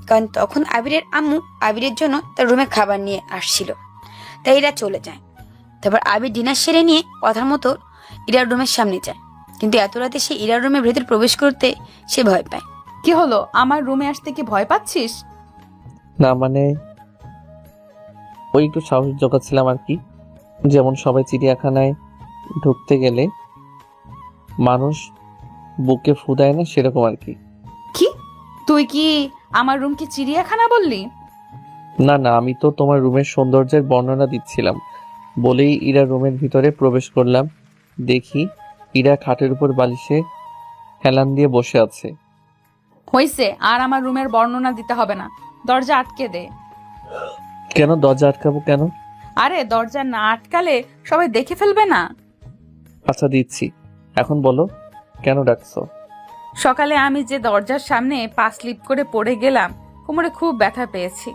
কারণ তখন আবিরের আম্মু আবিরের জন্য তার রুমে খাবার নিয়ে আসছিল। তাই ইরা চলে যায়। তারপর আবির ডিনার সেরে নিয়ে কথার মতো ইরার রুমের সামনে যায়, কিন্তু এত রাতে সে ইরার রুমের ভেতর প্রবেশ করতে সে ভয় পায়। কি হলো, আমার রুমে আসতে কি ভয় পাচ্ছিস? না মানে, ওই একটু সাহস জোগাচ্ছিলাম আর কি। যেমন সবাই চিড়িয়াখানায় ঢুকতে গেলে মানুষ বুকে ফু দেয় না, সেরকম আর কি। কি, তুই কি আমার রুমকে চিড়িয়াখানা বললি? না না, আমি তো তোমার রুমের সৌন্দর্যের বর্ণনা দিচ্ছিলাম বলেই ইরা রুমের ভিতরে প্রবেশ করলাম। দেখি ইরা খাটের উপর বালিশে হেলান দিয়ে বসে আছে। হইছে, আর আমার রুমের বর্ণনা দিতে হবে না, দরজা আটকে দে। কেন দরজা আটকাবো কেন? আরে দরজা না আটকালে সবাই দেখে ফেলবে না। আচ্ছা দিচ্ছি, এখন বলো কেন ডাকছো? সকালে আমি যে দরজার সামনে পা স্লিপ করে পড়ে গেলাম, কোমরে খুব ব্যথা পেয়েছি।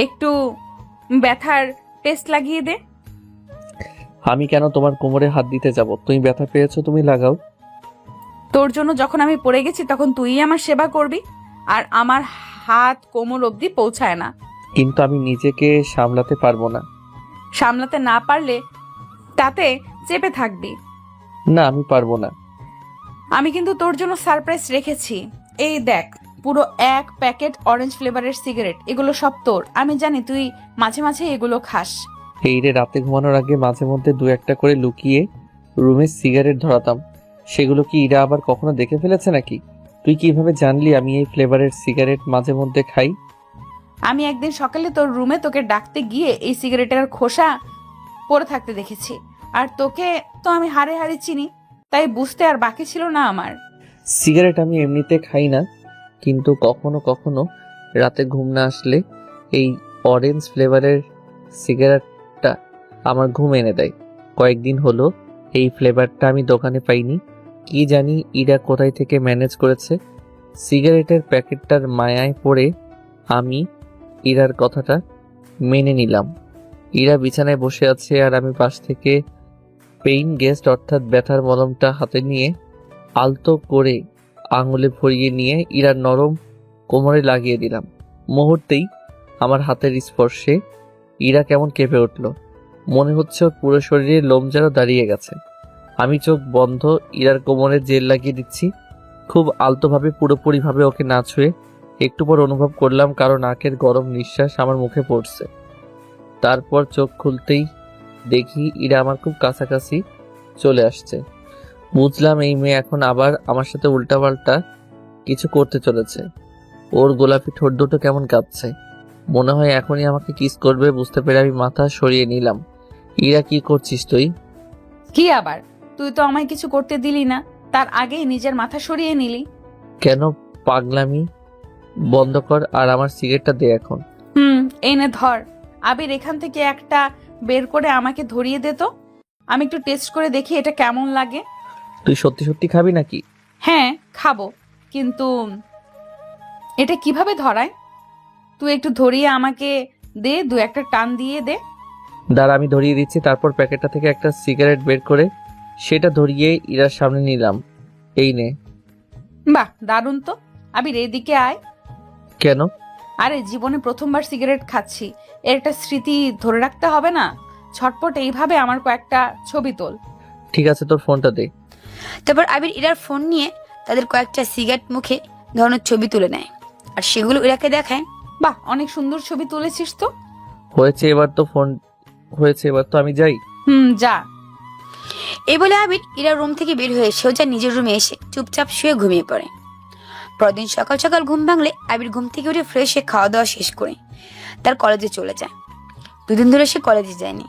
একটু ব্যথার পেস্ট লাগিয়ে দে। আমি কেন তোমার কোমরে হাত দিতে যাব? তুমি ব্যথা পেয়েছো, তুমি লাগাও। তোর জন্য যখন আমি পড়ে গেছি তখন তুই আমার সেবা করবি, আর আমার হাত কোমর অবধি পৌঁছায় না। কিন্তু আমি নিজেকে সামলাতে পারবো না। সামলাতে না পারলে তাতে চেপে থাকবি। না, আমি পারবো না। আমি কিন্তু তোর জন্য সারপ্রাইজ রেখেছি। এই দেখ, পুরো 1 প্যাকেট অরেঞ্জ ফ্লেভারের সিগারেট। এগুলো সব তোর। আমি জানি তুই মাঝে মাঝে এগুলো খাস। এই রে, রাতে ঘুমানোর আগে মাঝে মধ্যে 2-1টা করে লুকিয়ে রুমে সিগারেট ধরাতাম। সেগুলো কি ইরা আবার কখনো দেখে ফেলেছে নাকি? তুই কিভাবে জানলি আমি এই ফ্লেভারের সিগারেট মাঝে মধ্যে খাই? আমি একদিন সকালে তোর রুমে তোকে ডাকতে গিয়ে এই সিগারেটের খোসা পড়ে থাকতে দেখেছি। আর তোকে তো আমি হাড়ে হাড়ে চিনি, তাই বুঝতে আর বাকি ছিল না আমার। সিগারেট আমি এমনিতে খাই না, কিন্তু কখনো কখনো রাতে ঘুম না আসলে এই অরেঞ্জ ফ্লেভারের সিগারেটটা আমার ঘুম এনে দেয়। কয়েকদিন হলো এই ফ্লেভারটা আমি দোকানে পাইনি। কি জানি ইরা কোথায় থেকে ম্যানেজ করেছে। সিগারেটের প্যাকেটটার মায়ায় পড়ে আমি ইরার কথাটা মেনে নিলাম। ইরা বিছানায় বসে আছে আর আমি পাশ থেকে পেইন গেস্ট অর্থাৎ ব্যথার মলমটা হাতে নিয়ে আলতো করে আঙুলে ভরিয়ে নিয়ে ইরার নরম কোমরে লাগিয়ে দিলাম। মুহূর্তেই আমার হাতের স্পর্শে ইরা কেমন কেঁপে উঠল। মনে হচ্ছে ওর পুরো শরীরে লোম যেন দাঁড়িয়ে গেছে। আমি চোখ বন্ধ ইরার কোমরে জেল লাগিয়ে দিচ্ছি, খুব আলতোভাবে, পুরোপুরিভাবে ওকে না ছুঁয়ে। একটু পর অনুভব করলাম কারো নাকের গরম নিঃশ্বাস আমার মুখে পড়ছে। তারপর চোখ খুলতেই দেখি ইরা আমার খুব কাছাকাছি চলে আসছে। বুঝলাম এই মেয়ে এখন আবার আমার সাথে উল্টাপাল্টা কিছু করতে চলেছে। ওর গোলাপি ঠোঁট দুটো কেমন কাঁপছে, মনে হয় এখনই আমাকে কিস করবে। বুঝতে পেরে আমি মাথা সরিয়ে নিলাম। ইরা, কি করছিস তুই? কি আবার? তুই তো আমায় কিছু করতে দিলি না, তার আগেই নিজের মাথা সরিয়ে নিলি। কেন? পাগলামি বন্ধ কর আর আমার সিগারেটটা দে এখন। এই নে ধর। আবির এখান থেকে একটা বের করে আমাকে ধরিয়ে দে তো। আমি একটু টেস্ট করে দেখি এটা কেমন লাগে। তুই সত্যি সত্যি খাবি নাকি? হ্যাঁ খাবো, কিন্তু এটা কিভাবে ধরায়? তুই একটু ধরিয়ে আমাকে দে, দু একটা টান দিয়ে দে। দাঁড়া, আমি ধরিয়ে দিচ্ছি। তারপর প্যাকেটটা থেকে একটা সিগারেট বের করে সেটা ধরিয়ে ইরার সামনে নিলাম। এই নে। বাহ, দারুণ তো। আবির এদিকে আয়। কেন? আরে জীবনে প্রথমবার সিগারেট খাচ্ছি, এর একটা স্মৃতি ধরে রাখতে হবে না? ছটপট এইভাবে আমার কয়েকটা ছবি তোল। ঠিক আছে, তোর ফোনটা দে। তারপর আবির ইরার ফোন নিয়ে তাদের কয়েকটা সিগারেট মুখে ধরনের ছবি তুলে নেয় আর সেগুলো ইরাকে দেখায়। বাহ, অনেক সুন্দর ছবি তুলেছিস তো। হয়েছে এবার তো ফোন হয়েছে, এবার তো আমি যাই। যা। এই বলে আবির ইরার রুম থেকে বের হয়ে সোজা নিজের রুমে এসে চুপচাপ শুয়ে ঘুমিয়ে পড়ে। পরদিন সকাল সকাল ঘুম ভাঙলে আবির ঘুম থেকে উঠে ফ্রেশ হয়ে খাওয়া দাওয়া শেষ করে তার কলেজে চলে যায়। দুদিন ধরে সে কলেজে যায়নি,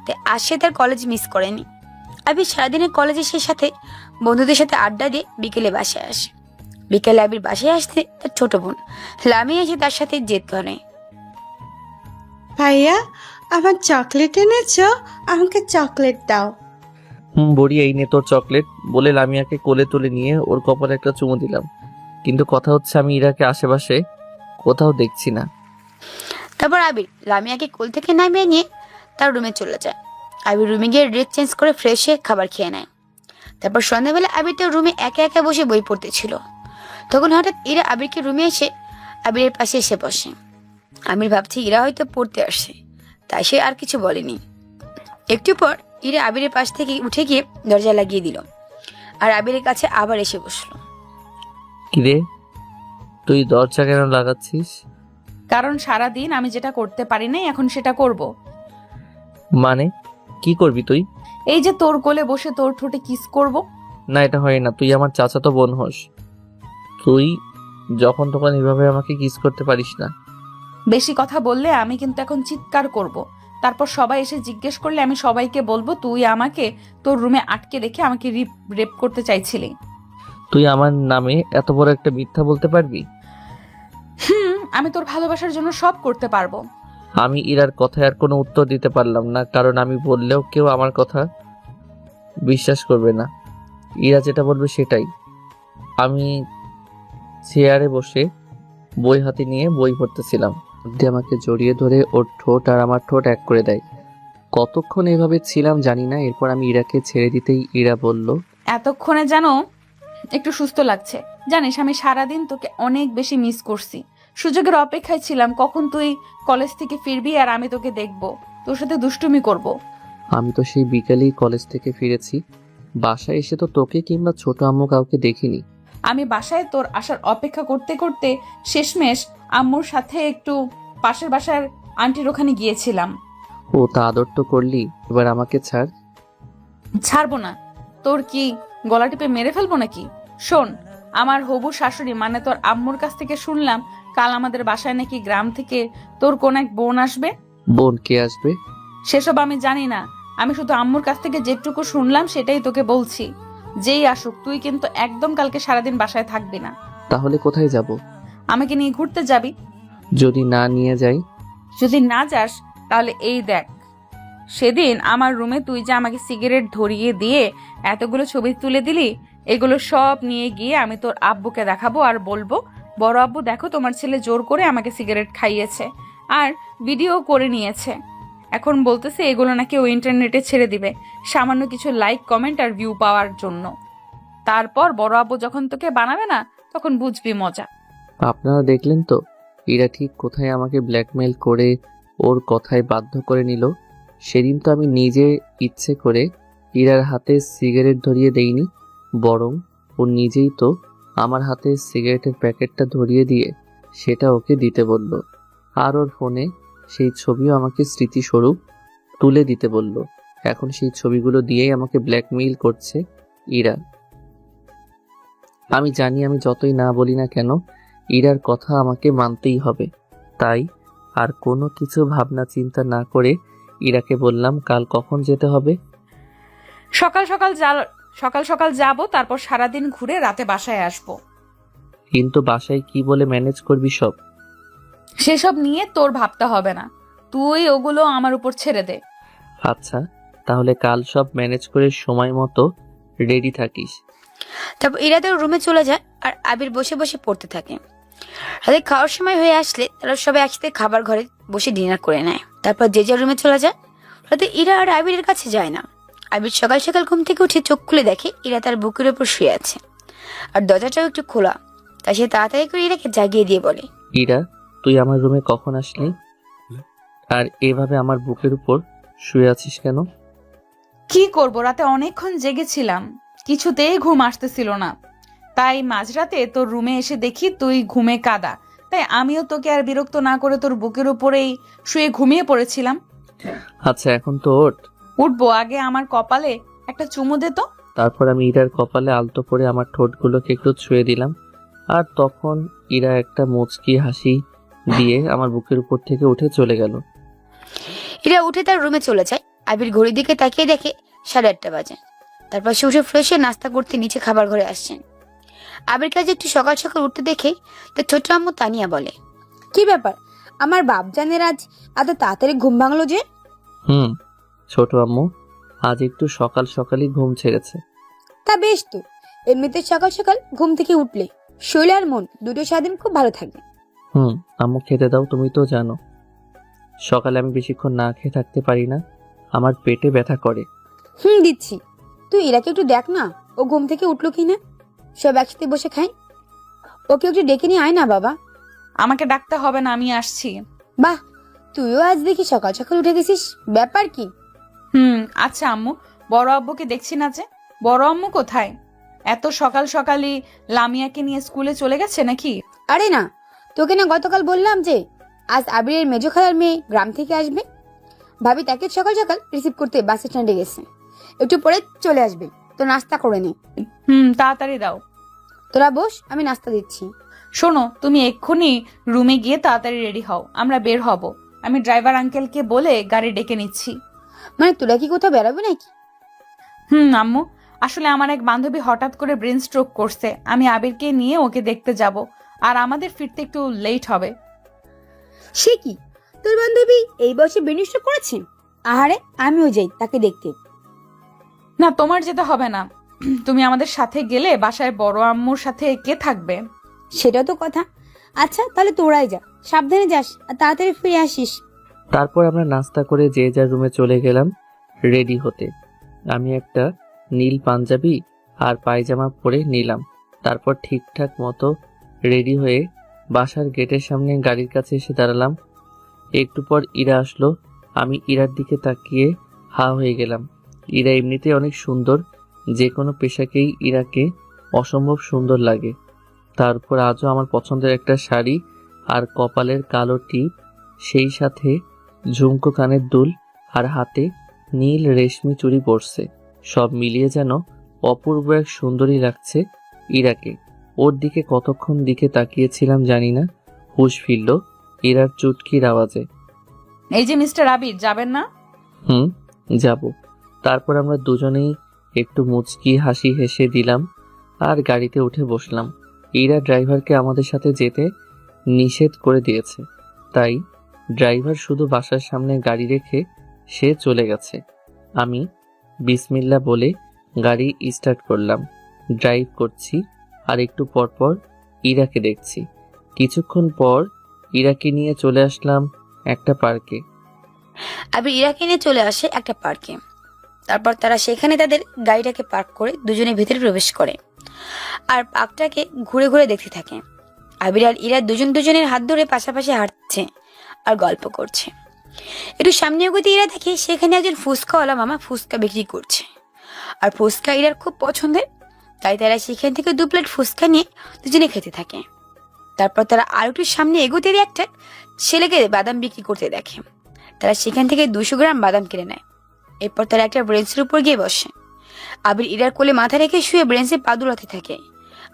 তাই আজ সে তার কলেজ মিস করেনি। আবির সারাদিনের কলেজে সে সাথে বন্ধুদের সাথে আড্ডা দিয়ে বিকেলে বাসায় আসে। বিকেলে আবির বাসায় আসতে তার ছোট বোন লামি এসে তার সাথে জেদ করে। ভাইয়া, আমার চকলেট এনেছো? আমাকে চকলেট দাও। বড়ি, এই নে তোর চকলেট বলে লামিয়াকে কোলে তুলে নিয়ে ওর কপালে একটা চুমু দিলাম। কিন্তু কথা হচ্ছে আমি ইরাকে আশেপাশে কোথাও দেখছি না। তারপর আবির লামিয়াকে কোল থেকে নামিয়ে নিয়ে তার রুমে চলে যায়। আবির রুমে গিয়ে ড্রেস চেঞ্জ করে ফ্রেশ হয়ে খাবার খেয়ে নেয়। তারপর সন্ধ্যাবেলা আবির তার রুমে একা একা বসে বই পড়তেছিল। তখন হঠাৎ ইরা আবিরকে রুমে এসে আবিরের পাশে এসে বসে। আমির ভাবছে ইরা হয়তো পড়তে আসে, তাই সে আর কিছু বলেনি। একটু পর ইরা আবিরের পাশ থেকে উঠে গিয়ে দরজা লাগিয়ে দিল আর আবিরের কাছে আবার এসে বসলো। কিরে, তুই দরজা কেন লাগাচ্ছিস? কারণ সারাদিন আমি যেটা করতে পারি নাই এখন সেটা করব। মানে কি করবি তুই? এই যে তোর কোলে বসে তোর ঠোঁটে কিস করব। না, এটা হয় না। তুই আমার চাচাতো বোন হোস। তুই যখন তখন এভাবে আমাকে কিস করতে পারিস না। বেশি কথা বললে আমি কিন্তু এখন চিৎকার করব। তারপর সবাই এসে জিজ্ঞেস করলে আমি সবাইকে বলবো তুই আমাকে তোর রুমে আটকে রেখে আমাকে রেপ করতে চাইছিলি। তুই আমার নামে এত বড় একটা মিথ্যা বলতে পারবি? আমি তোর ভালোবাসার জন্য সব করতে পারবো। আমি ইরার কথায় আর কোনো উত্তর দিতে পারলাম না, কারণ আমি বললেও কেউ আমার কথা বিশ্বাস করবে না। ইরা যেটা বলবে সেটাই। আমি চেয়ারে বসে বই হাতে নিয়ে বই পড়তেছিলাম। দিয়ে আমাকে জড়িয়ে ধরে ওর ঠোঁট আর আমার ঠোঁট এক করে দেয়। কতক্ষণ এভাবে ছিলাম জানি না। এরপর আমি ইরাকে ছেড়ে দিতেই ইরা বলল, এতক্ষণে যেন একটু সুস্থ লাগছে। জানিস আমি সারাদিন তোকে অনেক বেশি মিস করছি। সুযোগের অপেক্ষায় ছিলাম কখন তুই কলেজ থেকে ফিরবি আর আমি তোকে দেখবো, তোর সাথে দুষ্টুমি করব। আমি তো সেই বিকেলেই কলেজ থেকে ফিরেছি। বাসায় এসে তো তোকে কিংবা ছোট আম্মু কাউকে দেখিনি। আমি বাসায় তোর আসার অপেক্ষা করতে করতে শেষমেশ আম্মুর সাথে একটু পাশের বাসার আন্টির ওখানে গিয়েছিলাম। ও তা আদর তো করলি, এবার আমাকে ছাড়। ছাড়বো না। তোর কি গলা টিপে মেরে ফেলবো নাকি? শোন, আমার হবু শাশুড়ি মানে তোর আম্মুর কাছ থেকে শুনলাম কাল আমাদের বাসায় নাকি গ্রাম থেকে তোর কোন এক বোন আসবে। বোন কে আসবে? সেসব আমি জানি না, আমি শুধু আম্মুর কাছ থেকে যেটুকু শুনলাম সেটাই তোকে বলছি। যেই আসুক তুই কিন্তু একদম কালকে সারাদিন বাসায় থাকবি না। তাহলে কোথায় যাব? আমাকে নিয়ে ঘুরতে যাবি। যদি না নিয়ে যাই? যদি না যাস তাহলে এই দেখ, সেদিন আমার রুমে তুই যে আমাকে সিগারেট ধরিয়ে দিয়ে এতগুলো ছবি তুলে দিলি, এগুলো সব নিয়ে গিয়ে আমি তোর আব্বুকে দেখাবো আর বলবো, বড় আব্বু দেখো তোমার ছেলে জোর করে আমাকে সিগারেট খাইয়েছে আর ভিডিও করে নিয়েছে। এখন বলতেছে এগুলো নাকি ও ইন্টারনেটে ছেড়ে দিবে সামান্য কিছু লাইক কমেন্ট আর ভিউ পাওয়ার জন্য। তারপর বড় আব্বু যখন তোকে বানাবে না তখন বুঝবি মজা। আপনারা দেখলেন তো ইরা ঠিক কোথায় আমাকে ব্ল্যাকমেল করে ওর কথায় বাধ্য করে নিল। সেদিন তো আমি নিজে ইচ্ছে করে ইরার হাতে সিগারেট ধরিয়ে দেইনি, বরং ও নিজেই তো আমার হাতে সিগারেটের প্যাকেটটা ধরিয়ে দিয়ে সেটা ওকে দিতে বলল। আর ওর ফোনে সেই ছবিও আমাকে স্মৃতিস্বরূপ তুলে দিতে বলল। এখন সেই ছবিগুলো দিয়েই আমাকে ব্ল্যাকমেইল করছে ইরা। আমি জানি আমি যতই না বলি না কেন ইরার কথা আমাকে মানতেই হবে। তাই আর কোনো কিছু ভাবনা চিন্তা না করে ইরাকে বললাম কাল কখন যেতে হবে। সকাল সকাল যাব, তারপর সারাদিন ঘুরে রাতে বাসায় আসবো। কিন্তু বাসায় কি বলে ম্যানেজ করবি সব? সেসব নিয়ে তোর ভাবতে হবে না। তুই ওগুলো আমার উপর ছেড়ে দে। আচ্ছা, তাহলে কাল সব ম্যানেজ করে সময় মতো রেডি থাকিস। তারপর ইরা তার রুমে চলে যায় আর আবির বসে বসে পড়তে থাকে। রাতে খাওয়ার সময় হয়ে আসলে তারা সবাই একসাথে খাবার ঘরে বসে ডিনার করে নেয়। তারপর যে যার রুমে চলে যায়। রাতে ইরা আর আবিরের কাছে যায় না। আবির সকাল সকাল ঘুম থেকে উঠে চোখ খুলে দেখে ইরা তার বুকের উপর শুয়ে আছে আর দরজাটাও একটু খোলা। তাই সে তাড়াতাড়ি করে ইরাকে জাগিয়ে দিয়ে বলে, ইরা, তুই আমার রুমে কখন আসলি? আর এভাবে আমার বুকের উপর শুয়ে আছিস কেন? কি করব, রাতে অনেকক্ষণ জেগেছিলাম, কিছুতেই ঘুম আসতেছিল না। তাই মাঝরাতে তোর রুমে এসে দেখি তুই ঘুমে কাদা। তাই আমিও তোকে আর বিরক্ত না করে তোর বুকের উপরেই শুয়ে ঘুমিয়ে পড়েছিলাম। আচ্ছা, এখন তো ওঠ। উঠবো, আগে আমার কপালে একটা চুমু দে তো। তারপর আমি ইরার কপালে আলতো করে আমার ঠোঁটগুলোকে একটু ছুঁয়ে দিলাম। আর তখন ইরা একটা মুচকি হাসি দিয়ে আমার বুকের উপর থেকে উঠে চলে গেল। ইরা উঠে তার রুমে চলে যায়। আবির ঘড়ির দিকে তাকিয়ে দেখে 8:30 বাজে। তারপর সে উঠে ফ্রেশ হয়ে নাস্তা করতে নিচে খাবার ঘরে আসছেন। আবির কাছে একটু সকাল সকাল উঠতে দেখে তার ছোট আম্মু তানিয়া বলে, কি ব্যাপার, আমার বাপজানের আজ এত তাড়াতাড়ি ঘুম ভাঙলো যে? ছোট আম্মু আজ একটু সকাল সকালই ঘুম ছেড়েছে। তা বেশ তো, এমনিতে সকাল সকাল ঘুম থেকে উঠলে শরীর আর মন দুটো সারাদিন খুব ভালো থাকবে। আম্মু খেতে দাও, তুমি তো জানো সকালে আমি বেশিক্ষণ না খেয়ে থাকতে পারি না, আমার পেটে ব্যথা করে। দিচ্ছি। তুই ইরাকে একটু দেখ না, ও ঘুম থেকে উঠলো কিনা। সব একসাথে বসে খাই। ওকে একটু ডেকে নিয়ে আয় না বাবা। আমাকে ডাকতে হবে না, আমি আসছি। বাহ, তুইও আজ দেখি সকাল সকাল উঠে গেছিস, ব্যাপার কি? আচ্ছা আম্মু, বড় আব্বুকে দেখছি না যে। বড় আম্মু কোথায়? এত সকাল সকালই লামিয়াকে নিয়ে স্কুলে চলে গেছে নাকি? আরে না, তোকে না গতকাল বললাম যে আজ আবিরের মেজো খালার মেয়ে গ্রাম থেকে আসবে। ভাবি তাকে সকাল সকাল রিসিভ করতে বাস স্ট্যান্ডে গেছে, একটু পরে চলে আসবে। তো নাস্তা করে নে। তাড়াতাড়ি দাও। তোরা বস, আমি নাস্তা দিচ্ছি। শোনো, তুমি এক্ষুনি রুমে গিয়ে তাড়াতাড়ি রেডি হও, আমরা বের হব। আমি ড্রাইভার আঙ্কেলকে বলে গাড়ি ডেকে নিচ্ছি। মানে তোরা কি কোথাও বেরোবে নাকি? আম্মু, আসলে আমার এক বান্ধবী হঠাৎ করে ব্রেন স্ট্রোক করছে। আমি আবিরকে নিয়ে ওকে দেখতে যাব, আর আমাদের ফিরতে একটু লেট হবে। সে কি, তোর বান্ধবী এই বয়সে বিনিষ্ট করেছে? আহারে, আমিও যাই তাকে দেখতে। না, তোমার যেতে হবে না। তুমি আমাদের সাথে গেলে বাসায় বড় আম্মুর সাথে কে থাকবে? সেটা তো কথা। আচ্ছা তাহলে তোরাই যা, সাবধানে যাস আর তাড়াতাড়ি ফিরে আসিস। তারপর আমরা নাস্তা করে যে যার রুমে চলে গেলাম রেডি হতে। আমি একটা নীল পাঞ্জাবি আর পায়জামা পরে নিলাম। তারপর ঠিকঠাক মতো রেডি হয়ে বাসার গেটের সামনে গাড়ির কাছে এসে দাঁড়ালাম। একটু পর ইরা আসলো। আমি ইরার দিকে তাকিয়ে হা হয়ে গেলাম। ইরা এমনিতেই অনেক সুন্দর, যে কোনো পেশাকেই ইরাকে অসম্ভব সুন্দর লাগে। তারপর আজও আমার পছন্দের একটা শাড়ি আর কপালের কালো টিপ, সেই সাথে ঝুমকো কানের দুল আর হাতে নীল রেশমি চুড়ি পরছে। সব মিলিয়ে যেন অপূর্ব এক সুন্দরী লাগছে ইরাকে। ওর দিকে কতক্ষণ দিকে তাকিয়েছিলাম জানি না, হুঁশ ফিরল ইরার চুটকির আওয়াজে। এই যে মিস্টার আবির, যাবেন না? যাব। তারপর আমরা দুজনেই একটু মুচকি হাসি হেসে দিলাম আর গাড়িতে উঠে বসলাম। ইরা ড্রাইভারকে আমাদের সাথে যেতে নিষেধ করে দিয়েছে, তাই ড্রাইভার শুধু বাসার সামনে গাড়ি রেখে সে চলে গেছে। আমি বিসমিল্লা বলে গাড়ি স্টার্ট করলাম। ড্রাইভ করছি আর একটু পর পর ইরাকে দেখছি। কিছুক্ষণ পর ইরাকে নিয়ে চলে আসলাম একটা পার্কে। আবির ইরাকে নিয়ে চলে আসে একটা পার্কে। তারপর তারা সেখানে তাদের গাড়িটাকে পার্ক করে দুজনে ভিতরে প্রবেশ করে আর পার্কটাকে ঘুরে ঘুরে দেখতে থাকে। আবির আর ইরা দুজনের হাত ধরে পাশাপাশি হাঁটছে আর গল্প করছে। একটু সামনে এগোতে ইরা দেখে সেখানে একজন ফুচকাওয়ালা মামা ফুচকা বিক্রি করছে, আর ফুচকা ইরার খুব পছন্দের। তাই তারা সেখান থেকে 2 প্লেট ফুচকা নিয়ে দুজনে খেতে থাকে। তারপর তারা আর একটু সামনে এগোতে একটা ছেলেকে বাদাম বিক্রি করতে দেখে। তারা সেখান থেকে 200 গ্রাম বাদাম কিনে নেয়। এরপর তারা একটা ব্রেঞ্চের উপর গিয়ে বসে। আবির ইরার কোলে মাথা রেখে শুয়ে ব্রেঞ্চে পা দুলাতে থাকে,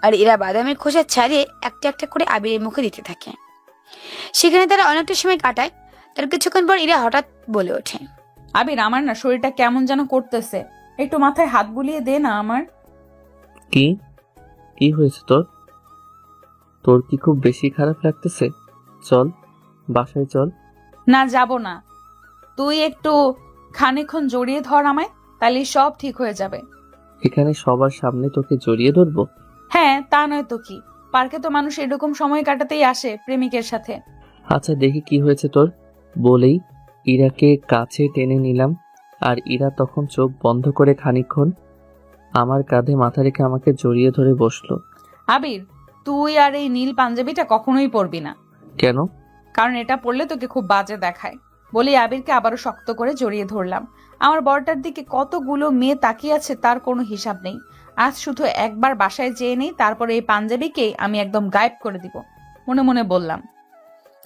আর ইরা বাদামের খোসা ছাড়িয়ে একটা একটা করে আবিরের মুখে দিতে থাকে। সেখানে তারা অনেকটা সময় কাটায়। তার কিছুক্ষণ পর ইরা হঠাৎ বলে ওঠে, আবির, আমার না শরীরটা কেমন যেন করতেছে, একটু মাথায় হাত বুলিয়ে দে না আমার। কি কি হয়েছে তোর? তোর কি খুব বেশি খারাপ লাগতেছে? চল বাসায় চল, না, যাব না। তুই একটু খানিকক্ষণ জড়িয়ে ধর আমায়, তাহলে সব ঠিক হয়ে যাবে। এখানে সবার সামনে তোকে জড়িয়ে ধরবো? হ্যাঁ, তা নয় তো কি। পার্কে তো মানুষ এরকম সময় কাটাতেই আসে প্রেমিকের সাথে। আচ্ছা দেখি কি হয়েছে তোর। বলেই ইরাকে কাছে টেনে নিলাম, আর ইরা তখন চোখ বন্ধ করে খানিকক্ষণ আমার কাঁধে মাথা রেখে আমাকে জড়িয়ে ধরে বসলো। আবির, তুই আর এই নীল পাঞ্জাবিটা কখনোই পরবি না। কেন? কারণ এটা পরলে তোকে খুব বাজে দেখায়। বলি আবিরকে আবারও শক্ত করে জড়িয়ে ধরলাম। আমার বরটার দিকে কতগুলো মেয়ে তাকিয়ে আছে তার কোনো হিসাব নেই। আজ শুধু একবার বাসায় যেয়ে নেই, তারপরে এই পাঞ্জাবিকে আমি একদম গায়েব করে দিব, মনে মনে বললাম।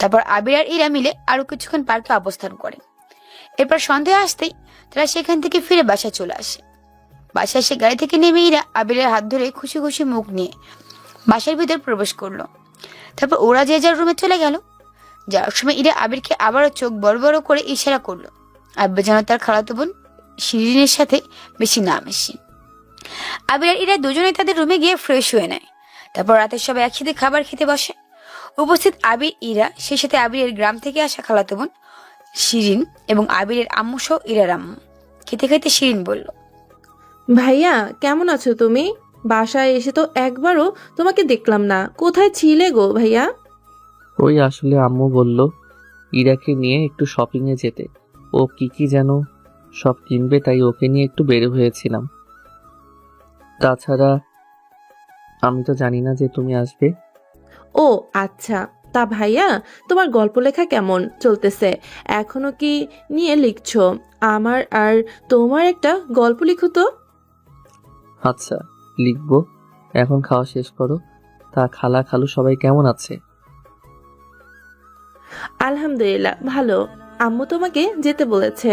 তারপর আবির আর ইরা মিলে আরো কিছুক্ষণ পার্কে অবস্থান করে। এরপর সন্ধ্যা আসতেই তারা সেখান থেকে ফিরে বাসায় চলে আসে। বাসায় এসে গাড়ি থেকে নেমে ইরা আবিরের হাত ধরে খুশি খুশি মুখ নিয়ে বাসার ভিতর প্রবেশ করলো। তারপর ওরা যে যার রুমে চলে গেল। যাওয়ার সময় ইরা আবিরকে আবারও চোখ বড় বড় করে ইশারা করলো। আবির যেন তার খালাতো বোন শিরিনের সাথে বেশি না মেশে। আবির আর ইরা দুজনেই তাদের রুমে গিয়ে ফ্রেশ হয়ে নেয়। তারপর রাতে সবাই একসাথে খাবার খেতে বসে। উপস্থিত আবির, ইরা, সেই সাথে আবিরের গ্রাম থেকে আসা খালাতো বোন শিরিন এবং আবিরের আম্মু সহ ইরার আম্মু। খেতে খেতে শিরিন বলল, ভাইয়া কেমন আছো তুমি? বাসায় এসে তো একবারও তোমাকে দেখলাম না, কোথায় ছিলে গো ভাইয়া? ওই আসলে আম্মু বলল ইরাকে নিয়ে একটু শপিং এ যেতে। ও কি যেন সব কিনবে, তাই ওকে নিয়ে একটু বের হয়েছিলাম। তাছাড়া আমি তো জানি না যে তুমি আসবে। ও আচ্ছা, তা ভাইয়া তোমার গল্প লেখা কেমন চলতেছে? এখনো কি নিয়ে লিখছো? আমার আর তোমার একটা গল্প লিখো তো। আচ্ছা লিখবো, এখন খাওয়া শেষ করো। তা খালা খালু সবাই কেমন আছে? আলহামদুলিল্লাহ ভালো, আম্মু তোমাকে যেতে বলেছে।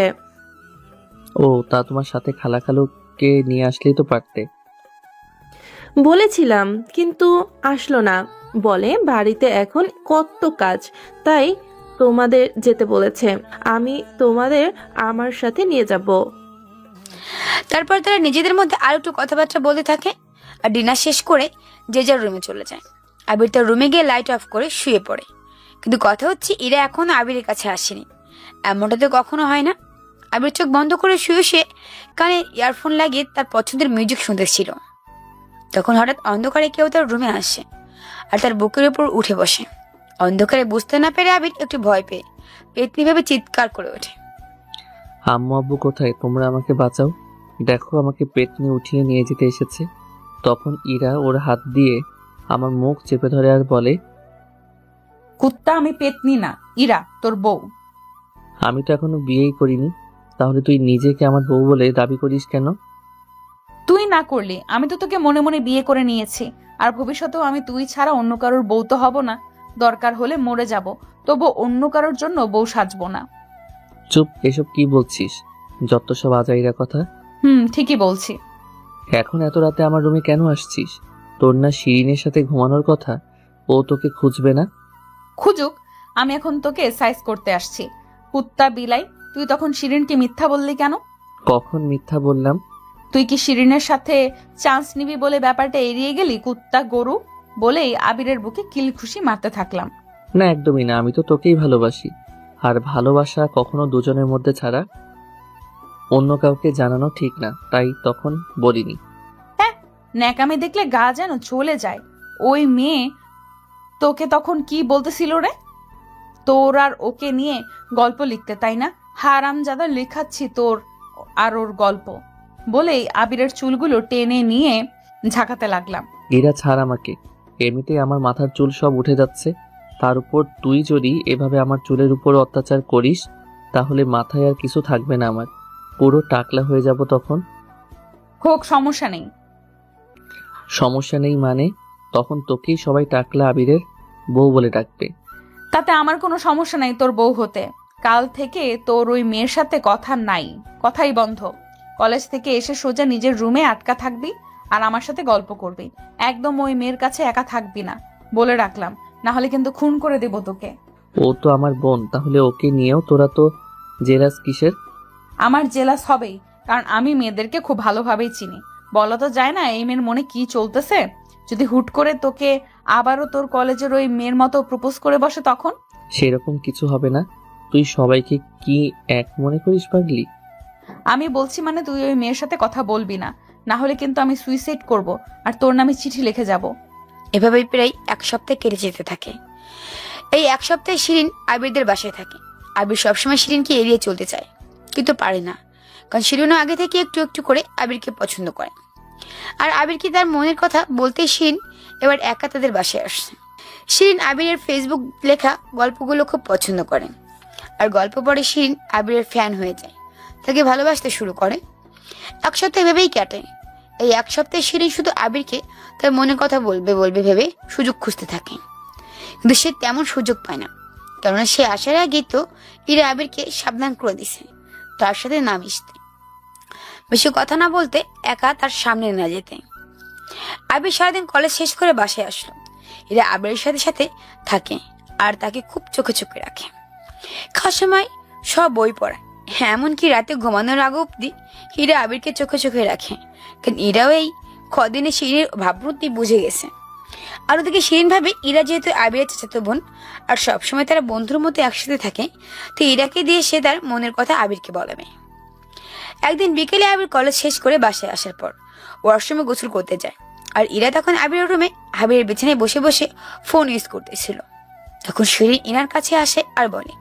ও তা তোমার সাথে খালা খালুকে নিয়ে আসলেই তো পারতে। বলেছিলাম কিন্তু আসলো না, বলে বাড়িতে এখন কত কাজ, তাই তোমাদের যেতে বলেছে। আমি তোমাদের আমার সাথে নিয়ে যাব। তারপর তারা নিজেদের মধ্যে আরো একটু কথাবার্তা বলতে থাকে আর ডিনার শেষ করে যে যার রুমে চলে যায়। আবির তার রুমে গিয়ে লাইট অফ করে শুয়ে পড়ে। কিন্তু কথা হচ্ছে ইরা এখনো আবিরের কাছে আসেনি। এমনটা তো কখনো হয় না। আবির চোখ বন্ধ করে শুয়ে শুয়ে কানে ইয়ারফোন লাগিয়ে তার পছন্দের মিউজিক শুনতেছিল। তখন হঠাৎ অন্ধকারে কেউ তার রুমে আসে আর তার বুকের উপর উঠে বসে। অন্ধকারে বুঝতে না পেরে আবির একটু ভয় পেয়ে পেতনি ভেবে চিৎকার করে ওঠে। আম্মু আব্বু কোথায়? তোমরা আমাকে বাঁচাও, দেখো আমাকে পেটনি উঠিয়ে নিয়ে যেতে এসেছে। তখন ইরা ওর হাত দিয়ে আমার মুখ চেপে ধরে আর বলে, কুত্তা, আমি পেতনি না, ইরা তোর বউ। আমি তো এখনো বিয়েই করিনি, তাহলে তুই নিজেকে আমার বউ বলে দাবি করিস কেন? তুই না করলি, আমি তো তোকে মনে মনে বিয়ে করে নিয়েছি। আর ভবিষ্যতেও আমি তুই ছাড়া অন্য কারোর বউ তো হব না। দরকার হলে মরে যাব, তবু অন্য কারোর জন্য বউ সাজবো না। চুপ, এসব কি বলছিস? যত সব আজাইরা কথা। ঠিকই বলছি। এখন এত রাতে আমার রুমে কেন আসছিস? তোর না শিরিনের সাথে ঘুমানোর কথা? ও তোকে খুঁজবে না? খুঁজুক, আমি এখন তোকে সাইজ করতে আসছি। কুত্তা বিলাই, তুই তখন শিরিনকে মিথ্যা বললি কেন? কখন মিথ্যা বললাম? তুই কি শিরিনের সাথে চান্স নিবি বলে ব্যাপারটা এড়িয়ে গেলি? কুত্তা গরু বলেই আবিরের বুকে কিল খুশি মারতে থাকলাম। না একদমই না, আমি তো তোকেই ভালোবাসি। আর ভালোবাসা কখনো দুজনের মধ্যে ছাড়া অন্য কাউকে জানানো ঠিক না, তাই তখন বলিনি। ন্যাকামি দেখলে গা যেন চলে যায়। ওই মেয়ে তোকে তখন কি বলতেছিল রে? তোর আর ওকে নিয়ে গল্প লিখতে, তাই না? হারামজাদা, লেখাচ্ছি তোর আর ওর গল্প বলেই আবিরের চুলগুলো টেনে নিয়ে ঝাঁকাতে লাগলাম। এরা ছাড় আমাকে, এমনিতেই আমার মাথার চুল সব উঠে যাচ্ছে। তার উপর তুই যদি এভাবে আমার চুলের উপর অত্যাচার করিস, তাহলে মাথায় আর কিছু থাকবে না, আমার পুরো টাকলা হয়ে যাব তখন। হোক, সমস্যা নেই। সমস্যা নেই মানে? তখন তোকেই সবাই টাকলা আবিরের বউ বলে ডাকবে। তাতে আমার কোনো সমস্যা নাই তোর বউ হতে। কাল থেকে তোর ওই মেয়ের সাথে কথা নাই, কথাই বন্ধ। কলেজ থেকে এসে সোজা নিজের রুমে আটকা থাকবি আর আমার সাথে গল্প করবি। একদম ওই মেয়ের কাছে একা থাকবি না, বলে রাখলাম। না হলে কিন্তু খুন করে দেব তোকে। ও তো আমার বোন, তাহলে ওকে নিয়েও তোরা তো জেলাস কিসের? আমার জেলাস হবেই, কারণ আমি মেয়েদেরকে খুব ভালোভাবেই চিনি। বলা তো যায় না এই মেয়ের মনে কি চলতেছে। যদি হুট করে তোকে আবারও তোর কলেজের ওই মেয়ের মতো প্রপোজ করে বসে, তখন? সেরকম কিছু হবে না। তুই সবাইকে কি এক মনে করিস পাগলি? আমি বলছি মানে তুই ওই মেয়ের সাথে কথা বলবি না, না হলে কিন্তু আমি সুইসাইড করব আর তোর নামে চিঠি লিখে যাব। এভাবেই প্রায় এক সপ্তাহ কেটে যেতে থাকে। এই এক সপ্তাহে শিরিন আবিরদের বাসায় থাকে। আবির সবসময় শিরিনকে এড়িয়ে চলতে চায়, কিন্তু পারে না, কারণ শিরিনও আগে থেকে একটু একটু করে আবিরকে পছন্দ করে। আর আবিরকে তার মনের কথা বলতে শিরিন এবার একা তাদের বাসায় আসছে। শিরিন আবিরের ফেসবুক লেখা গল্পগুলো খুব পছন্দ করে, আর গল্প পড়ে শিরিন আবিরের ফ্যান হয়ে যায়, তাকে ভালোবাসতে শুরু করে। এক সপ্তাহ ভেবেই কাটে। এই এক সপ্তাহে শিরিন শুধু আবিরকে তার মনের কথা বলবে বলবে ভেবে সুযোগ খুঁজতে থাকে, কিন্তু সে তেমন সুযোগ পায় না, কেননা সে আসার আগেই তো ইরা আবিরকে সাবধান করে দিছে তার সাথে না মিশতে, বেশি কথা না বলতে, একা তার সামনে না যেতে। আবির সারাদিন কলেজ শেষ করে বাসায় আসলো। ইরা আবিরের সাথে সাথে থাকে আর তাকে খুব চোখে চোখে রাখে। খাওয়ার সময় সব বই পড়ায়, এমনকি রাতে ঘুমানোর আগে অব্দি ইরা আবিরকে চোখে চোখে রাখে, কারণ ইরাও এই কদিনে শিরিনের ভাবমূর্তি বুঝে গেছে। আর ওদিকে শিরিন ভাবে ইরা যেহেতু আবিরের চাচাতো বোন আর সবসময় তারা বন্ধুর মতো একসাথে থাকে, তো ইরাকে দিয়ে সে তার মনের কথা আবিরকে বলাবে। একদিন বিকেলে আবির কলেজ শেষ করে বাসায় আসার পর ওয়াশরুমে গোসল করতে যায়, আর ইরা তখন আবিরের রুমে আবিরের বিছানায় বসে বসে ফোন ইউজ করতেছিল। তখন শিরিন ইনার কাছে আসে আর বলে,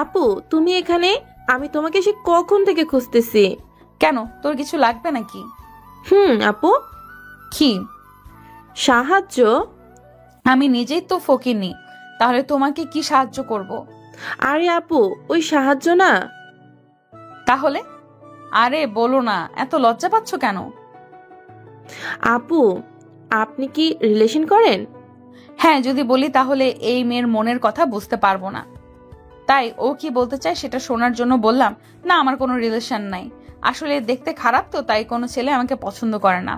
আপু তুমি এখানে? আমি তোমাকে সে কখন থেকে খুঁজতেছি। কেন, তোর কিছু লাগবে নাকি? আপু। কি সাহায্য? আমি নিজেই তো ফকিরনি, তাহলে তোমাকে কি সাহায্য করব? আরে আপু, ওই সাহায্য না। তাহলে? আরে বলো না, এত লজ্জা পাচ্ছ কেন? আপু, আপনি কি রিলেশন করেন? হ্যাঁ, যদি বলি তাহলে এই মেয়ের মনের কথা বুঝতে পারবো না, তাই ও কি বলতে চায় সেটা শোনার জন্য বললাম। না, আমার কোনো রিলেশন নাই, আসলে দেখতে খারাপ তো, তাই কোনো ছেলে আমাকে পছন্দ করে না।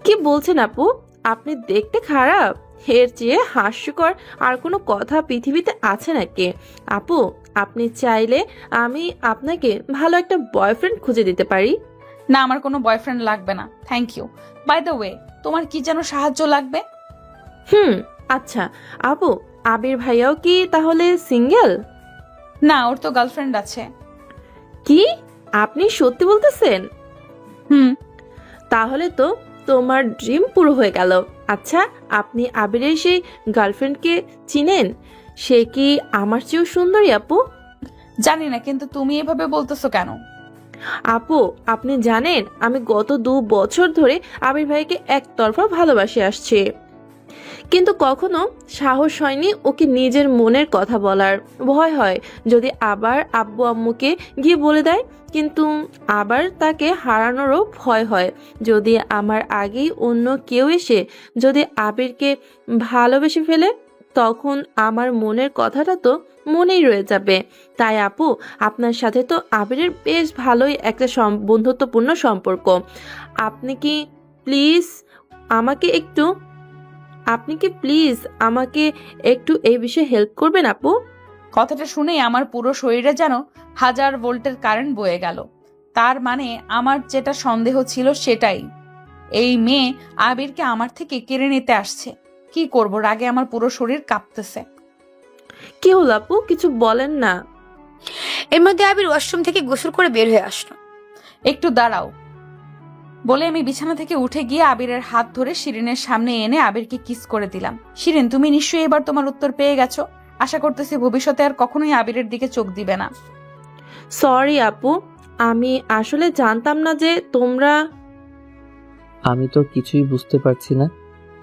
কি বলছেন আপু? আপনি দেখতে খারাপ? এর চেয়ে হাস্যকর আর কোনো কথা পৃথিবীতে আছে নাকি? আপু, আপনি চাইলে আমি আপনাকে ভালো একটা বয়ফ্রেন্ড খুঁজে দিতে পারি। না, আমার কোনো বয়ফ্রেন্ড লাগবে না, thank you. By the way, তোমার কি যেন সাহায্য লাগবে? আচ্ছা আপু, আবির ভাইয়াও কি তাহলে সিঙ্গেল? না, ওর তো গার্লফ্রেন্ড আছে। কি? আপনি সত্যি বলতেছেন? হুম। তাহলে তো তোমার ড্রিম পুরো হয়ে গেল। আচ্ছা, আপনি আবিরের সেই গার্লফ্রেন্ডকে চিনেন? সে কি আমার চেয়েও সুন্দরী আপু? জানি না, কিন্তু তুমি এভাবে বলতেছো কেন? আপু, আপনি জানেন আমি গত 2 বছর ধরে আবির ভাইকে একতরফা ভালোবাসে আসছি, কিন্তু কখনো সাহস হয়নি ওকে নিজের মনের কথা বলার। ভয় হয় যদি আবার আব্বু আম্মুকে গিয়ে বলে দেয়, কিন্তু আবার তাকে হারানোরও ভয় হয় যদি আমার আগেই অন্য কেউ এসে যদি আবিরকে ভালোবেসে ফেলে, তখন আমার মনের কথাটা তো মনেই রয়ে যাবে। তাই আপু, আপনার সাথে তো আবিরের বেশ ভালোই একটা বন্ধুত্বপূর্ণ সম্পর্ক। আপনি কি প্লিজ আমাকে একটু এই বিষয়ে হেল্প করবেন আপু? কথাটা শুনেই আমার পুরো শরীরে যেন 1000 ভোল্টের কারেন্ট বয়ে গেল। তার মানে আমার যেটা সন্দেহ ছিল সেটাই, এই মেয়ে আবিরকে আমার থেকে কেড়ে নিতে আসছে। কি করব, রাগে আমার পুরো শরীর কাঁপতেছে। কি হলো আপু, কিছু বলেন না। এর মধ্যে আবির ওয়াশরুম থেকে গোসল করে বের হয়ে আসলো। একটু দাঁড়াও বলে আমি বিছানা থেকে উঠে গিয়ে আবিরের হাত ধরে শিরিনের সামনে এনে আবিরকে কিস করে দিলাম। শিরিন, তুমি নিশ্চয়ই এবার তোমার উত্তর পেয়ে গেছো। আশা করতেছি ভবিষ্যতে আর কখনোই আবিরের দিকে চোখ দিবে না। সরি আপু, আমি আসলে জানতাম না যে তোমরা। আমি তো কিছুই বুঝতে পারছি না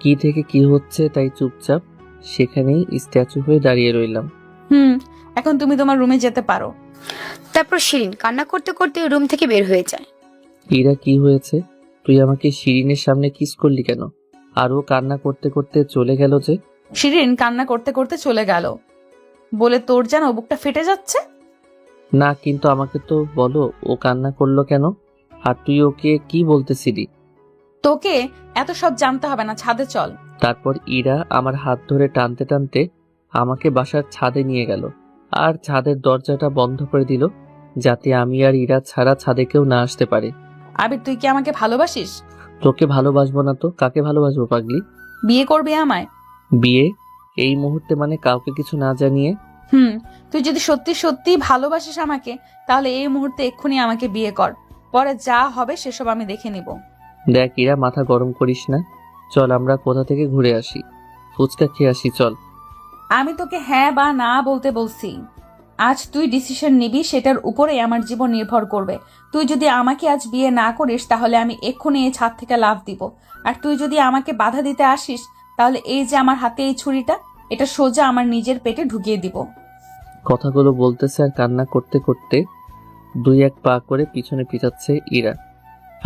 কি থেকে কি হচ্ছে, তাই চুপচাপ সেখানেই স্ট্যাচু হয়ে দাঁড়িয়ে রইলাম। এখন তুমি তোমার রুমে যেতে পারো। তারপর শিরিন কান্না করতে করতে রুম থেকে বের হয়ে যায়। ইরা, কি হয়েছে? তুই আমাকে শিরিনের সামনে কিস করলি কেন? আর ও কান্না করতে করতে চলে গেল যে? শিরিন কান্না করতে করতে চলে গেল বলে তোর যেন বুকটা ফেটে যাচ্ছে? না, কিন্তু আমাকে তো বলো ও কান্না করলো কেন, আর তুই ওকে কি বলতেছিলি? তোকে এত সব জানতে হবে না, ছাদে চল। তারপর ইরা আমার হাত ধরে টানতে টানতে আমাকে বাসার ছাদে নিয়ে গেল, আর ছাদের দরজাটা বন্ধ করে দিল যাতে আমি আর ইরা ছাড়া ছাদে কেউ না আসতে পারে। আবির, তুই কি আমাকে ভালোবাসিস? তোকে ভালোবাসবো না তো কাকে ভালোবাসবো পাগলি? বিয়ে করবি আমায়? বিয়ে? এই মুহূর্তে মানে কাউকে কিছু না জানিয়ে? তুই যদি সত্যি সত্যি ভালোবাসিস আমাকে, তাহলে এই মুহূর্তে এক্ষুনি আমাকে বিয়ে কর। পরে যা হবে সেসব আমি দেখে নিব। দেখ ইরা, মাথা গরম করিস না। চল আমরা কোথা থেকে ঘুরে আসি, ফুচকা খেয়ে আসি চল। আমি তোকে হ্যাঁ বা না বলতে বলছি। আজ তুই ডিসিশন নিবি, সেটার উপরেই আমার জীবন নির্ভর করবে। তুই যদি আমাকে আজ বিয়ে না করিস, তাহলে আমি এক্ষুনি এই ছাদ থেকে লাফ দিব। আর তুই যদি আমাকে বাধা দিতে আসিস, তাহলে এই যে আমার হাতে এই ছুরিটা, এটা সোজা আমার নিজের পেটে ঢুকিয়ে দিব। কথাগুলো বলতেছে আর কান্না করতে করতে 2-1 পা করে পিছনে পিছাচ্ছে ইরা।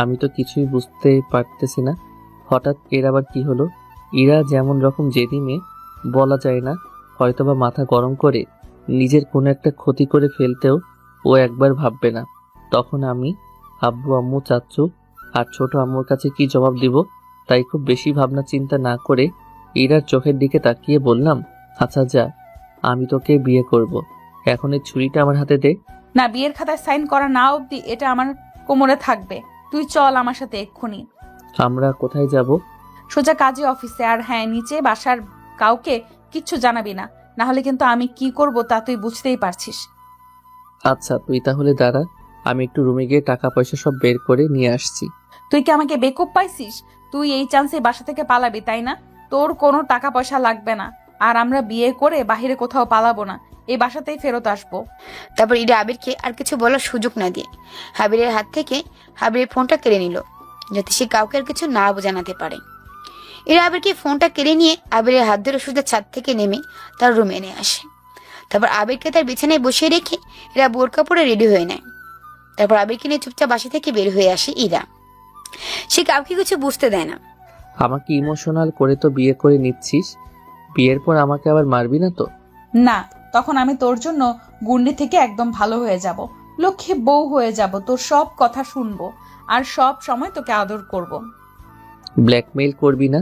আমি তো কিছুই বুঝতে পারতেছি না, হঠাৎ এর আবার কি হলো। ইরা যেমন রকম জেদি মেয়ে, বলা যায় না, হয়তোবা মাথা গরম করে নিজের কোনো একটা ক্ষতি করে ফেলতেও ও একবার ভাববে না। তখন আমি আব্বু আম্মু চাচ্চু আর ছোট আম্মুর কাছে কি জবাব দিব, তাই খুব বেশি ভাবনা চিন্তা না করে ইরার চোখের দিকে তাকিয়ে বললাম, আচ্ছা যা, আমি তোকে বিয়ে করব। এখন এই ছুরিটা আমার হাতে দে। না, বিয়ের খাতায় সাইন করা না অবধি এটা আমার কোমরে থাকবে। তুই চল আমার সাথে এক্ষুনি। আমরা কোথায় যাব? সোজা কাজী অফিসে। আর হ্যাঁ, নিচে বাসার কাউকে কিচ্ছু জানাবি না, না হলে কিন্তু আমি কি করব তা তুই বুঝতেই পারছিস। আচ্ছা তুই তাহলে দাঁড়া, আমি একটু রুমে গিয়ে টাকা পয়সা সব বের করে নিয়ে আসছি। তুই কি আমাকে বেকুব পাইছিস? তুই এই চান্সে বাসা থেকে পালাবি, তাই না? তোর কোনো টাকা পয়সা লাগবে না, আর আমরা বিয়ে করে বাহিরে কোথাও পালাবো না, এই বাসাতেই ফেরত আসবো। তারপর ইরা আবিরকে আর কিছু বলার সুযোগ না দিয়ে আবিরের হাত থেকে আবিরের ফোনটা কেড়ে নিল, যাতে সে কাউকে আর কিছু না জানাতে পারে। ইরা আবিরকে ফোনটা কেড়ে নিয়ে আবিরের হাত ধরে সোজা ছাদ থেকে নেমে তার রুমে এনে আসে। তারপর আবিরকে তার বিছানায় বসিয়ে রেখে এরা বোরকা পরে রেডি হয়ে নেয়। তারপর আবিরকে নিয়ে চুপচাপ বাসা থেকে বের হয়ে আসে ইরা। সে কাউকে কিছু বুঝতে দেয় না। আমাকে ইমোশনাল করে তো বিয়ে করে নিচ্ছিস, বিয়ের পর আমাকে আবার মারবি না তো? না, তখন আমি তোর জন্য গুন্ডি থেকে একদম ভালো হয়ে যাব, লক্ষ্মী বউ হয়ে যাব, তোর সব কথা শুনবো আর সব সময় তোকে আদর করব। ব্ল্যাকমেইল করবি না?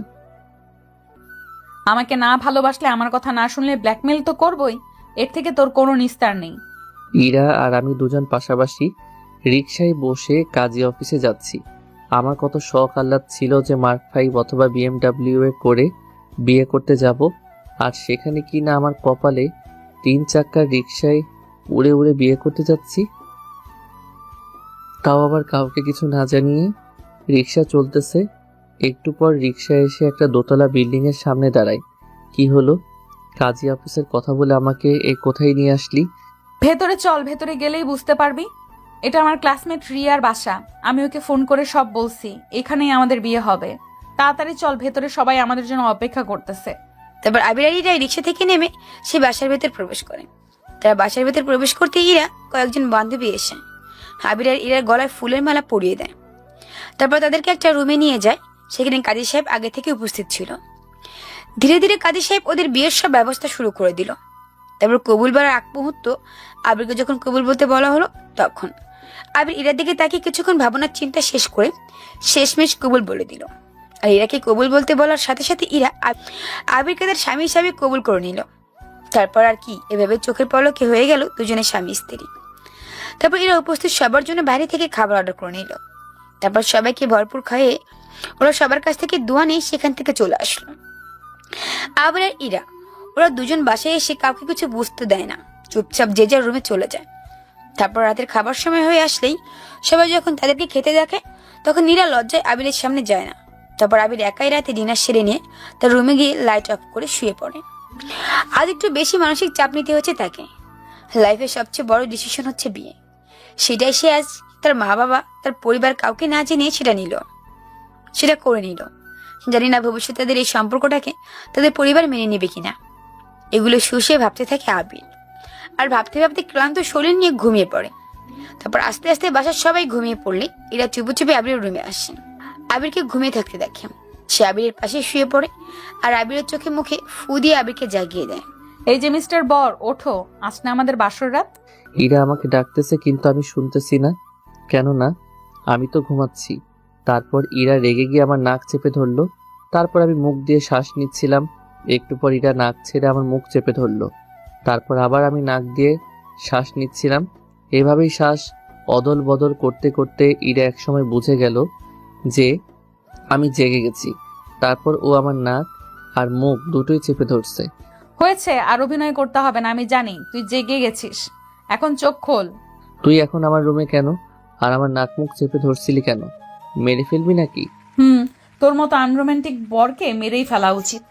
আমাকে না ভালোবাসলে, আমার কথা না শুনলে ব্ল্যাকমেল তো করবই। এর থেকে তোর কোনো নিস্তার নেই। ইরা আর আমি দুজন পাশাপাশি রিকশায় বসে কাজী অফিসে যাচ্ছি। আমার কত শখ আহ্লাদ ছিল যে মার্ক 5 অথবা BMW এ করে বিয়ে করতে যাব, আর সেখানে কি না আমার কপালে 3 চাক্কার রিকশায় উড়ে উড়ে বিয়ে করতে যাচ্ছি, তাও আবার কাউকে কিছু না জানিয়ে। রিকশা চলতেছে, একটু পর রিকশা এসে একটা দোতলা বিল্ডিং এর সামনে দাঁড়ায়। কি হলো? কাজী অফিসের কথা বলে আমাকে এই কোথায় নিয়ে আসলি? ভেতরে চল, ভেতরে গেলেই বুঝতে পারবি। এটা আমার ক্লাসমেট রিয়ার বাসা। আমি ওকে ফোন করে সব বলছি, এখানেই আমাদের বিয়ে হবে। তাড়াতাড়ি চল, ভেতরে সবাই আমাদের জন্য অপেক্ষা করতেছে। তারপর আবির আর ইরা রিক্সা থেকে নেমে সে বাসার ভেতর প্রবেশ করে। তারা বাসার ভেতর প্রবেশ করতে ইরা কয়েকজন বান্ধবী এসে আবির আর ইরার গলায় ফুলের মালা পরিয়ে দেয়। তারপর তাদেরকে একটা রুমে নিয়ে যায়। সেখানে কাজী সাহেব আগে থেকে উপস্থিত ছিল। ধীরে ধীরে কাজী সাহেব ওদের বিয়ের সব ব্যবস্থা শুরু করে দিল। তারপর কবুল বলার আগ মুহূর্ত আবিরকে যখন কবুল বলতে বলা হলো, তখন আবির ইরার দিকে তাকিয়ে কিছুক্ষণ ভাবনার চিন্তা শেষ করে শেষমেশ কবুল বলে দিল। আর ইরাকে কবুল বলতে বলার সাথে সাথে ইরা আবিরকে তার স্বামী হিসাবে কবুল করে নিল। তারপর আর কি, এভাবে চোখের পলকে হয়ে গেল দুজনের স্বামী স্ত্রী। তারপর ইরা উপস্থিত সবার জন্য বাইরে থেকে খাবার অর্ডার করে নিল। তারপর সবাইকে ভরপুর খাইয়ে ওরা সবার কাছ থেকে দোয়া নিয়ে সেখান থেকে চলে আসলো। আবির আর ইরা ওরা দুজন বাসায় এসে কাউকে কিছু বুঝতে দেয় না, চুপচাপ যে যার রুমে চলে যায়। তারপর রাতের খাবার সময় হয়ে আসলেই সবাই যখন তাদেরকে খেতে দেখে, তখন ইরা লজ্জায় আবিরের সামনে যায় না। তারপর আবির একাই রাতে ডিনার সেরে নিয়ে তার রুমে গিয়ে লাইট অফ করে শুয়ে পড়ে। আজ একটু বেশি মানসিক চাপ নিতে হচ্ছে তাকে। লাইফের সবচেয়ে বড় ডিসিশন হচ্ছে বিয়ে। সেটাই সে আজ তার মা বাবা, তার পরিবার কাউকে না জেনে সেটা করে নিল। জানি না ভবিষ্যতে তাদের এই সম্পর্কটাকে তাদের পরিবার মেনে নেবে কিনা। এগুলো শুষে ভাবতে থাকে আবির, আর ভাবতে ভাবতে ক্লান্ত শরীর নিয়ে ঘুমিয়ে পড়ে। তারপর আস্তে আস্তে বাসার সবাই ঘুমিয়ে পড়লে এরা চুপি চুপি আবিরের রুমে আসে। আবিরকে ঘুমিয়ে থাকতে দেখে। সে আবিরের পাশে শুয়ে পড়ে আর আবিরের চোখে মুখে ফু দিয়ে আবিরকে জাগিয়ে দেয়। এই যে মিস্টার বর, ওঠো, আজ না আমাদের বাসর রাত। ইরা আমাকে ডাকতেছে কিন্তু আমি শুনতেছি না, কেন না? আমি তো ঘুমাচ্ছি। তারপর ইরা রেগে গিয়ে আমার নাক চেপে ধরলো। তারপর আমি মুখ দিয়ে শ্বাস নিচ্ছিলাম, একটু পর ইরা নাক ছেড়ে আমার মুখ চেপে ধরলো। তারপর আবার আমি নাক দিয়ে শ্বাস নিচ্ছিলাম। এভাবেই শ্বাস অদল বদল করতে করতে ইরা একসময় বুঝে গেল যে আমি জেগে গেছি। তারপর ও আমার নাক আর মুখ দুটোই চেপে ধরছে। হয়েছে, আর অভিনয় করতে হবে না, আমি জানি তুই জেগে গেছিস। এখন চোখ খোল। তুই এখন আমার রুমে কেন? আর আমার নাক মুখ চেপে ধরছিলি কেন? মেরে ফেলবি নাকি? তোর মতো আনরোমান্টিক বরকে মেরেই ফেলা উচিত।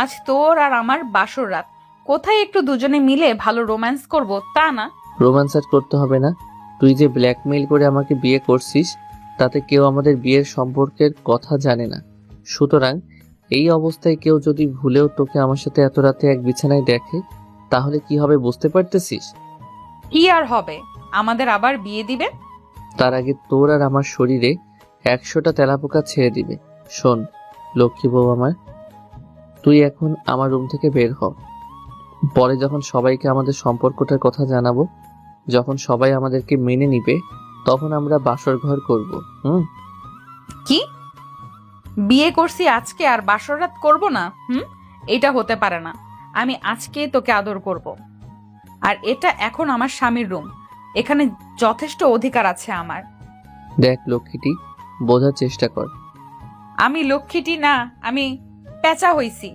আজ তোর আর আমার বাসর রাত, কোথায় একটু দুজনে মিলে ভালো রোম্যান্স করব তা না। রোম্যান্স আর করতে হবে না। তুই যে ব্ল্যাকমেইল করে আমাকে বিয়ে করছিস, তাতে কেউ আমাদের বিয়ের সম্পর্কের কথা জানে না। সুতরাং এই অবস্থায় কেউ যদি ভুলেও তোকে আমার সাথে এত রাতে এক বিছানায় দেখে, তাহলে কি হবে বুঝতে পারতেছিস? কি আর হবে, আমাদের আবার বিয়ে দিবে। তার আগে তোর আর আমার শরীরে 100টা তেলাপোকা ছেড়ে দিবে। শোন লক্ষ্মী বউ আমার, তুই এখন আমার রুম থেকে বের হ। পরে যখন সবাইকে আমাদের সম্পর্কটার কথা জানাবো, যখন সবাই আমাদেরকে মেনে নিবে, তখন আমরা বাসর ঘর করব। কি? বিয়ে করছি আজকে আর বাসর রাত করবো না? এটা হতে পারে না। আমি আজকে তোকে আদর করব। আর এটা এখন আমার স্বামীর রুম, এখানে যথেষ্ট অধিকার আছে আমার। দেখ লক্ষ্মীটি, বোঝার চেষ্টা কর। আমি লক্ষ্মীটি না, আমি পেঁচা হইছি।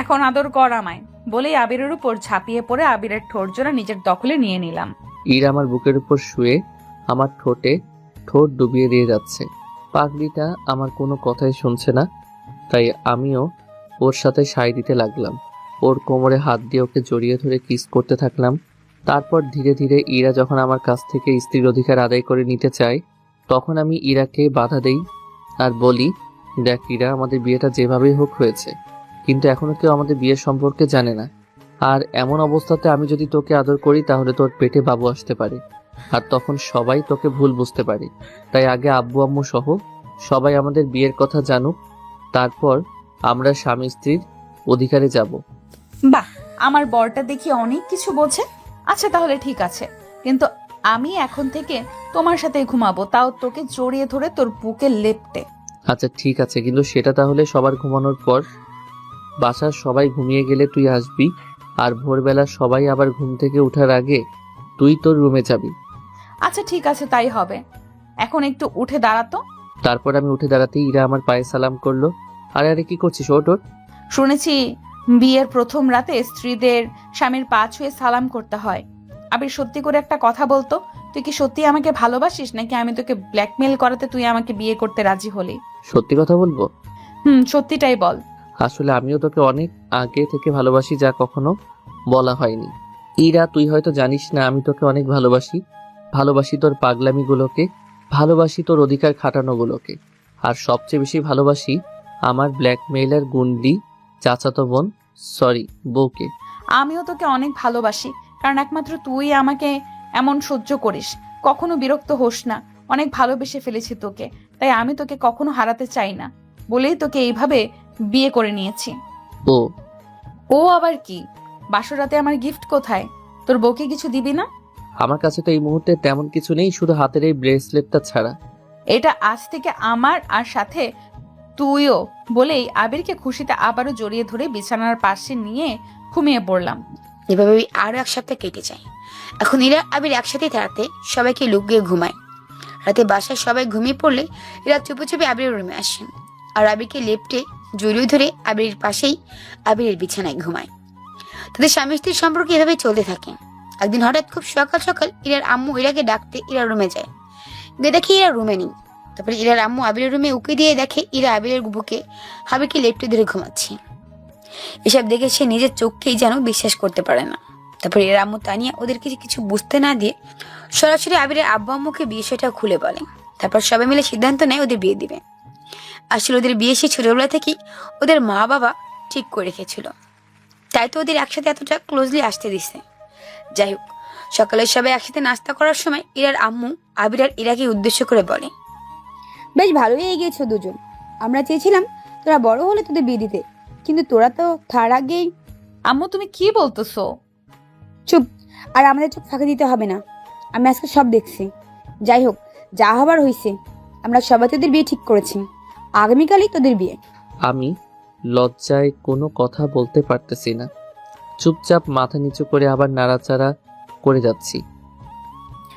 এখন আদর কর আমায়, বলেই আবিরের উপর ঝাঁপিয়ে পড়ে আবিরের ঠোঁট জোড়া নিজের দখলে নিয়ে নিলাম। ইরা আমার বুকের উপর শুয়ে আমার ঠোঁটে ঠোঁট ডুবিয়ে দিয়ে যাচ্ছে। পাগলিটা আমার কোনো কথাই শুনছে না, তাই আমিও ওর সাথে সায় দিতে লাগলাম। ওর কোমরে হাত দিয়ে ওকে জড়িয়ে ধরে কিস করতে থাকলাম। তারপর ধীরে ধীরে ইরা যখন আমার কাছ থেকে স্ত্রীর অধিকার আদায় করে নিতে চায়, তখন আমি ইরাকে বাধা দেই আর বলি, দেখ ইরা, আমাদের বিয়েটা যেভাবেই হোক হয়েছে, কিন্তু এখনো কেউ আমাদের বিয়ের সম্পর্কে জানে না। আর এমন অবস্থাতে আমি যদি তোকে আদর করি, তাহলে তোর পেটে বাবু আসতে পারে, আর তখন সবাই তোকে ভুল বুঝতে পারে। তাই আগে আব্বু আম্মু সহ সবাই আমাদের বিয়ের কথা জানুক, তারপর আমরা স্বামী স্ত্রীর অধিকারে যাব। বাহ, আমার বরটা দেখি অনেক কিছু বোঝে। আচ্ছা তাহলে ঠিক আছে, কিন্তু আমি এখন থেকে তোমার সাথে ঘুমাবো, তাও তোকে জড়িয়ে ধরে তোর বুকে লেপ্টে। আচ্ছা ঠিক আছে, কিন্তু সেটা তাহলে সবার ঘুমানোর পর। বাসার সবাই ঘুমিয়ে গেলে তুই আসবি, আর ভোরবেলা সবাই আবার ঘুম থেকে ওঠার আগে তুই তোর রুমে যাবি। আচ্ছা ঠিক আছে, তাই হবে। এখন একটু উঠে দাঁড়াতো। তারপর আমি উঠে দাঁড়াতেই ইরা আমার পায়ে সালাম করলো। আরে আরে কি করছিস? ওঠ ওঠ। শুনেছি বিয়ের প্রথম রাতে স্ত্রীদের স্বামীর পা ছুঁয়ে সালাম করতে হয়। আবির সত্যি করে একটা কথা বলতো, তুই কি সত্যি আমাকে ভালোবাসিস, নাকি আমি তোকে ব্ল্যাকমেল করাতে তুই আমাকে বিয়ে করতে রাজি হলি? সত্যি কথা বলবো? সত্যিটাই বল। আসলে আমিও তোকে অনেক আগে থেকে ভালোবাসি, যা কখনো বলা হয়নি। ইরা, তুই হয়তো জানিস না আমি তোকে অনেক ভালোবাসি। ভালোবাসি তোর পাগলামিগুলোকে, ভালোবাসি তোর অধিকার খাটানোগুলোকে, আর সবচেয়ে বেশি ভালোবাসি আমার ব্ল্যাকমেইলার গুন্ডি চাচাতো বোন, সরি বউকে। আমিও তোকে অনেক ভালোবাসি, কারণ একমাত্র তুই আমাকে এমন সহ্য করিস, কখনো বিরক্ত হোস না। অনেক ভালোবেসে ফেলেছি তোকে, তাই আমি তোকে কখনো হারাতে চাই না বলেই তোকে এইভাবে বিয়ে করে নিয়েছি। ও ও আবার কি? বাসর রাতে আমার গিফট কোথায়? তোর বউকে কিছু দিবি না? আমার কাছে তো এই মুহূর্তে তেমন কিছু নেই, শুধু হাতের এই ব্রেসলেটটা ছাড়া। এটা আজ থেকে আমার, আর সাথে তুইও, বলেই আবিরকে খুশিতে আবারও জড়িয়ে ধরে বিছানার পাশে নিয়ে ঘুমিয়ে পড়লাম। এভাবে আরো এক সপ্তাহ কেটে যায়। এখন এরা আবির একসাথে থাকতে সবাইকে লুকিয়ে ঘুমায়। রাতে বাসায় সবাই ঘুমিয়ে পড়লে এরা চুপে চুপে আবিরের রুমে আসেন, আর আবিরকে লেপ্টে জড়িয়ে ধরে আবিরের পাশেই আবিরের বিছানায় ঘুমায়। তাদের স্বামী স্ত্রীর সম্পর্ক এভাবে চলতে থাকে। একদিন হঠাৎ খুব সকাল সকাল ইরার আম্মু ইরাকে ডাকতে ইরার রুমে যায়। দেখে ইরা রুমে নেই। তারপরে ইরার আম্মু আবিরের রুমে উকি দিয়ে দেখে ইরা আবিরের বুকে আবিরকে লেপ্টে ধরে ঘুমাচ্ছে। এসব দেখে সে নিজের চোখকেই যেন বিশ্বাস করতে পারে না। তারপরে এর আম্মু তানিয়া ওদেরকে কিছু বুঝতে না দিয়ে সরাসরি আবিরের আব্বু আম্মুকে বিষয়টা খুলে বলে। তারপর সবাই মিলে সিদ্ধান্ত নেয় ওদের বিয়ে দিবে। আসলে ওদের বিয়ে সে ছোটবেলা থেকেই ওদের মা বাবা ঠিক করে রেখেছিল, তাই তো ওদের একসাথে এতটা ক্লোজলি আসতে দিছে। যাই হোক, সকালে সবাই একসাথে নাস্তা করার সময় ইরার আম্মু আবির আর ইরাকে উদ্দেশ্য করে বলে, বেশ ভালোই এগিয়েছো দুজন। আমরা চেয়েছিলাম তোরা বড় হলে তোদের বিয়ে দিতে, কিন্তু তোরা তো তার আগেই। আম্মু তুমি কি বলতেছো? চুপ, আর আমাদের চোখ ফাঁকি দিতে হবে না। আমি আজকে সব দেখছি। যাই হোক, যা হবার হয়েছে। আমরা সবাই তোদের বিয়ে ঠিক করেছি, আগামীকালই তোদের বিয়ে। আমি লজ্জায় কোনো কথা বলতে পারতেছি না। চুপচাপ মাথা নিচু করে আবার নাড়াচাড়া করে যাচ্ছি।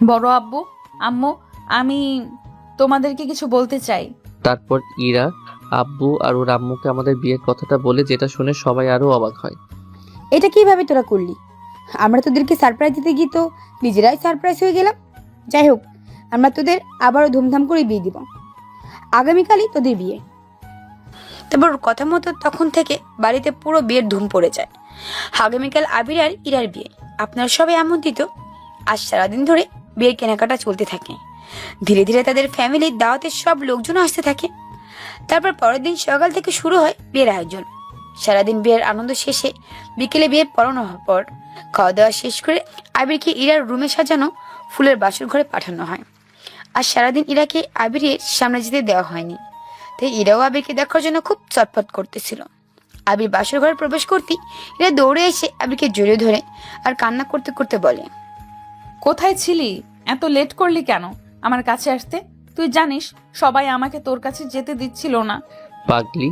বড় আব্বু, আম্মু, আমি তোমাদেরকে কিছু বলতে চাই। তারপর ইরা আব্বু আর ওর আম্মুকে আমাদের বিয়ের কথাটা বলে, যেটা শুনে সবাই আরো অবাক হয়। এটা কিভাবে তোরা করলি? আমরা তোদেরকে সারপ্রাইজ দিতে গিয়ে তো নিজেরাই সারপ্রাইজ হয়ে গেলাম। যাই হোক, আমরা তোদের আবারও ধুমধাম করে বিয়ে দিব। আগামীকালই তোদের বিয়ে। তারপর ওর কথা মতো তখন থেকে বাড়িতে পুরো বিয়ের ধুম পড়ে যায়। আগামীকাল আবির আর ইরার বিয়ে। আপনারা সবাই আমন্ত্রিত। আজ সারাদিন ধরে বিয়ের কেনাকাটা চলতে থাকে। ধীরে ধীরে তাদের ফ্যামিলির দাওয়াতের সব লোকজন আসতে থাকে। তারপর পরের দিন সকাল থেকে শুরু হয় বিয়ের আয়োজন। সারাদিন বিয়ের আনন্দ শেষে বিকেলে বিয়ের পড়ানো হওয়ার পর খাওয়া দাওয়া শেষ করে আবিরকে ইরার রুমে সাজানো ফুলের বাসর ঘরে পাঠানো হয়। আর সারাদিন ইরাকে আবিরের সামনে যেতে দেওয়া হয়নি, তাই ইরাও আবিরকে দেখার জন্য খুব চটপট করতেছিল। আবির বাসর ঘরে প্রবেশ করতেই ইরা দৌড়ে এসে আবিরকে জড়িয়ে ধরে আর কান্না করতে করতে বলে, কোথায় ছিলি? এত লেট করলি কেন আমার কাছে আসতে? তুই জানিস সবাই আমাকে তোর কাছে যেতে দিচ্ছিল না। পাগলি,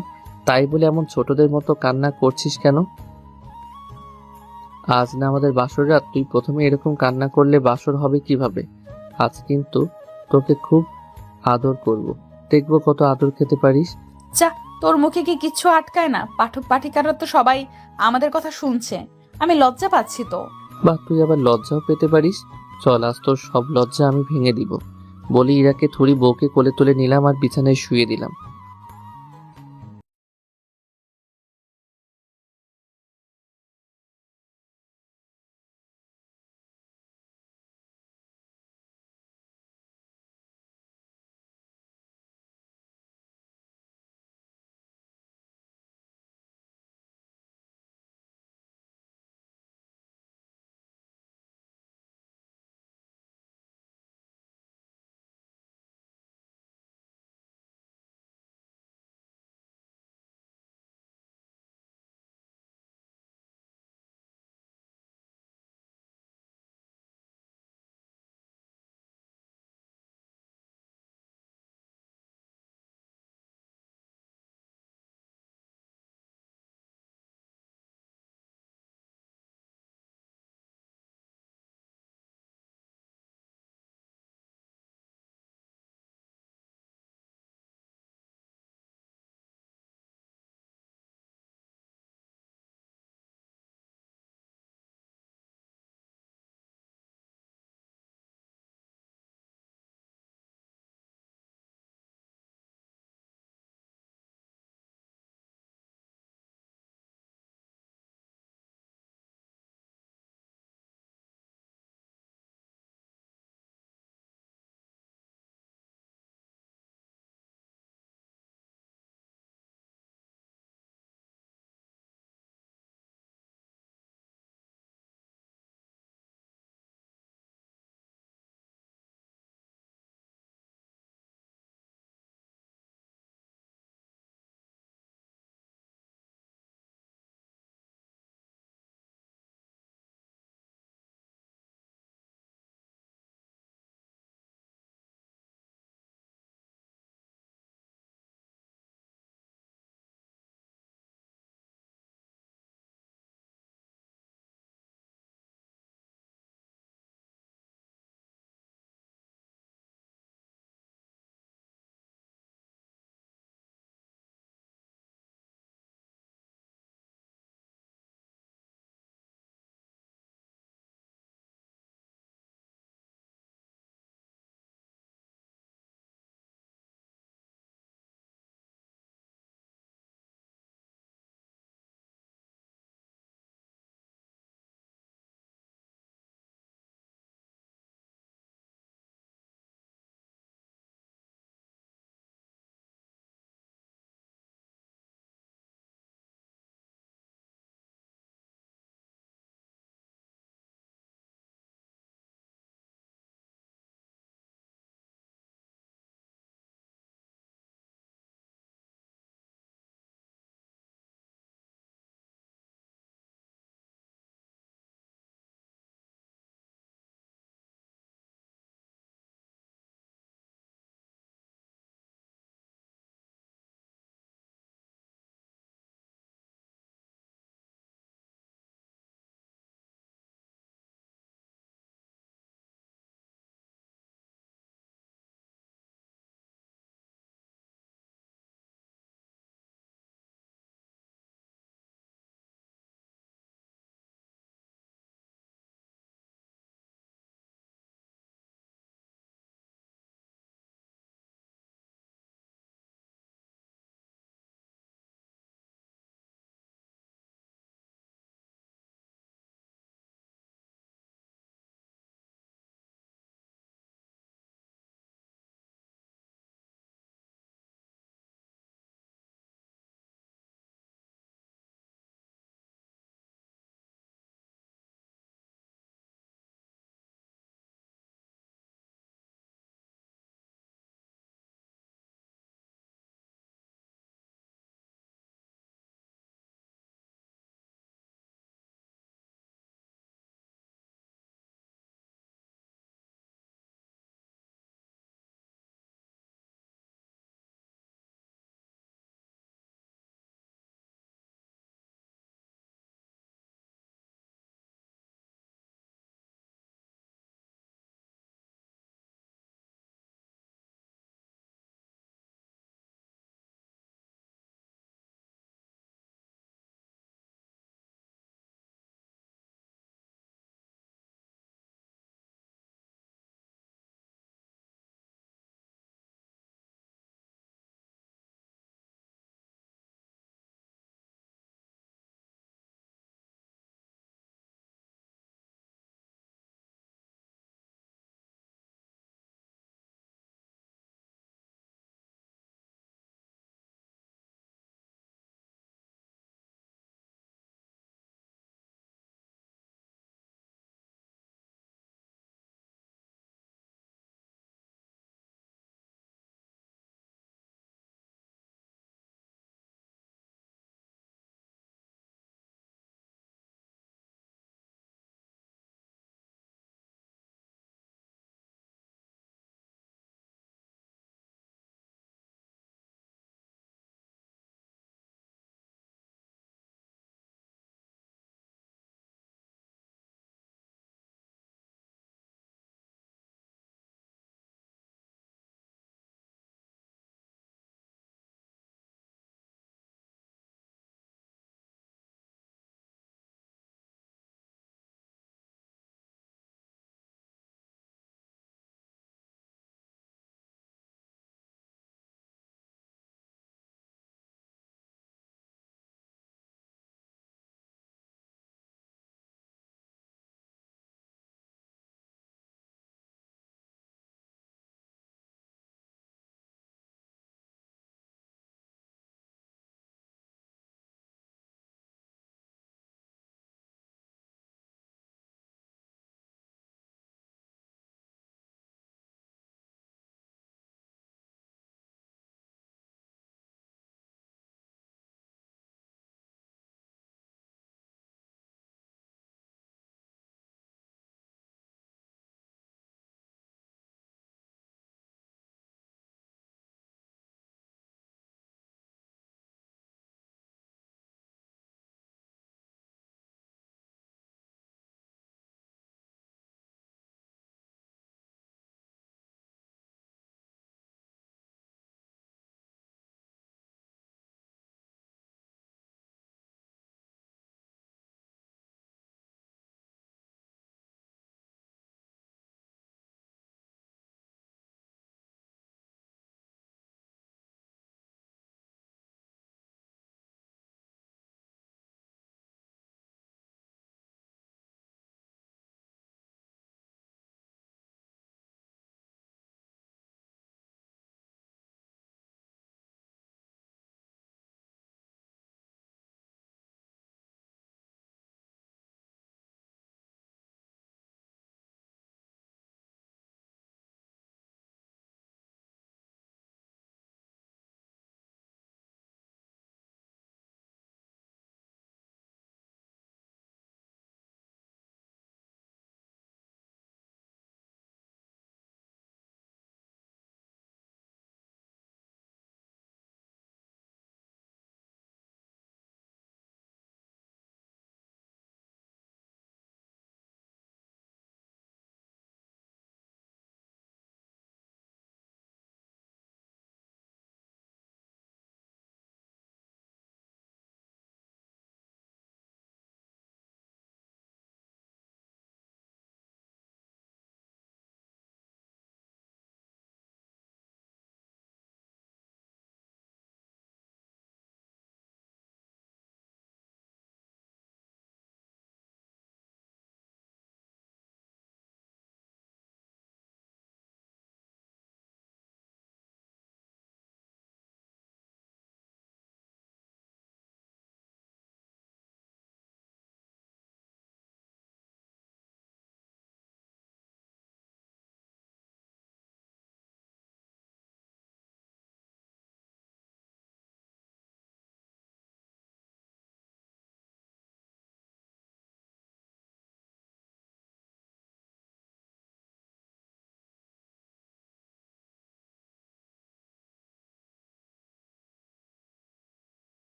তাই বলে এমন ছোটদের মতো কান্না করছিস কেন? আজ না আমাদের বাসর রাত, তুই প্রথমে এরকম কান্না করলে বাসর হবে কিভাবে? আজ কিন্তু তোকে খুব আদর করব, দেখবো কত আদর খেতে পারিস। যা, তোর মুখে কি কিচ্ছু আটকায় না? পাঠক পাঠিকারা তো সবাই আমাদের কথা শুনছে, আমি লজ্জা পাচ্ছি তো। বা তুই আবার লজ্জাও পেতে পারিস। চল, আজ তোর সব লজ্জা আমি ভেঙে দিব। বলি ইরাকে থুড়ি বউকে কোলে তুলে নিলাম আর বিছানায় শুয়ে দিলাম।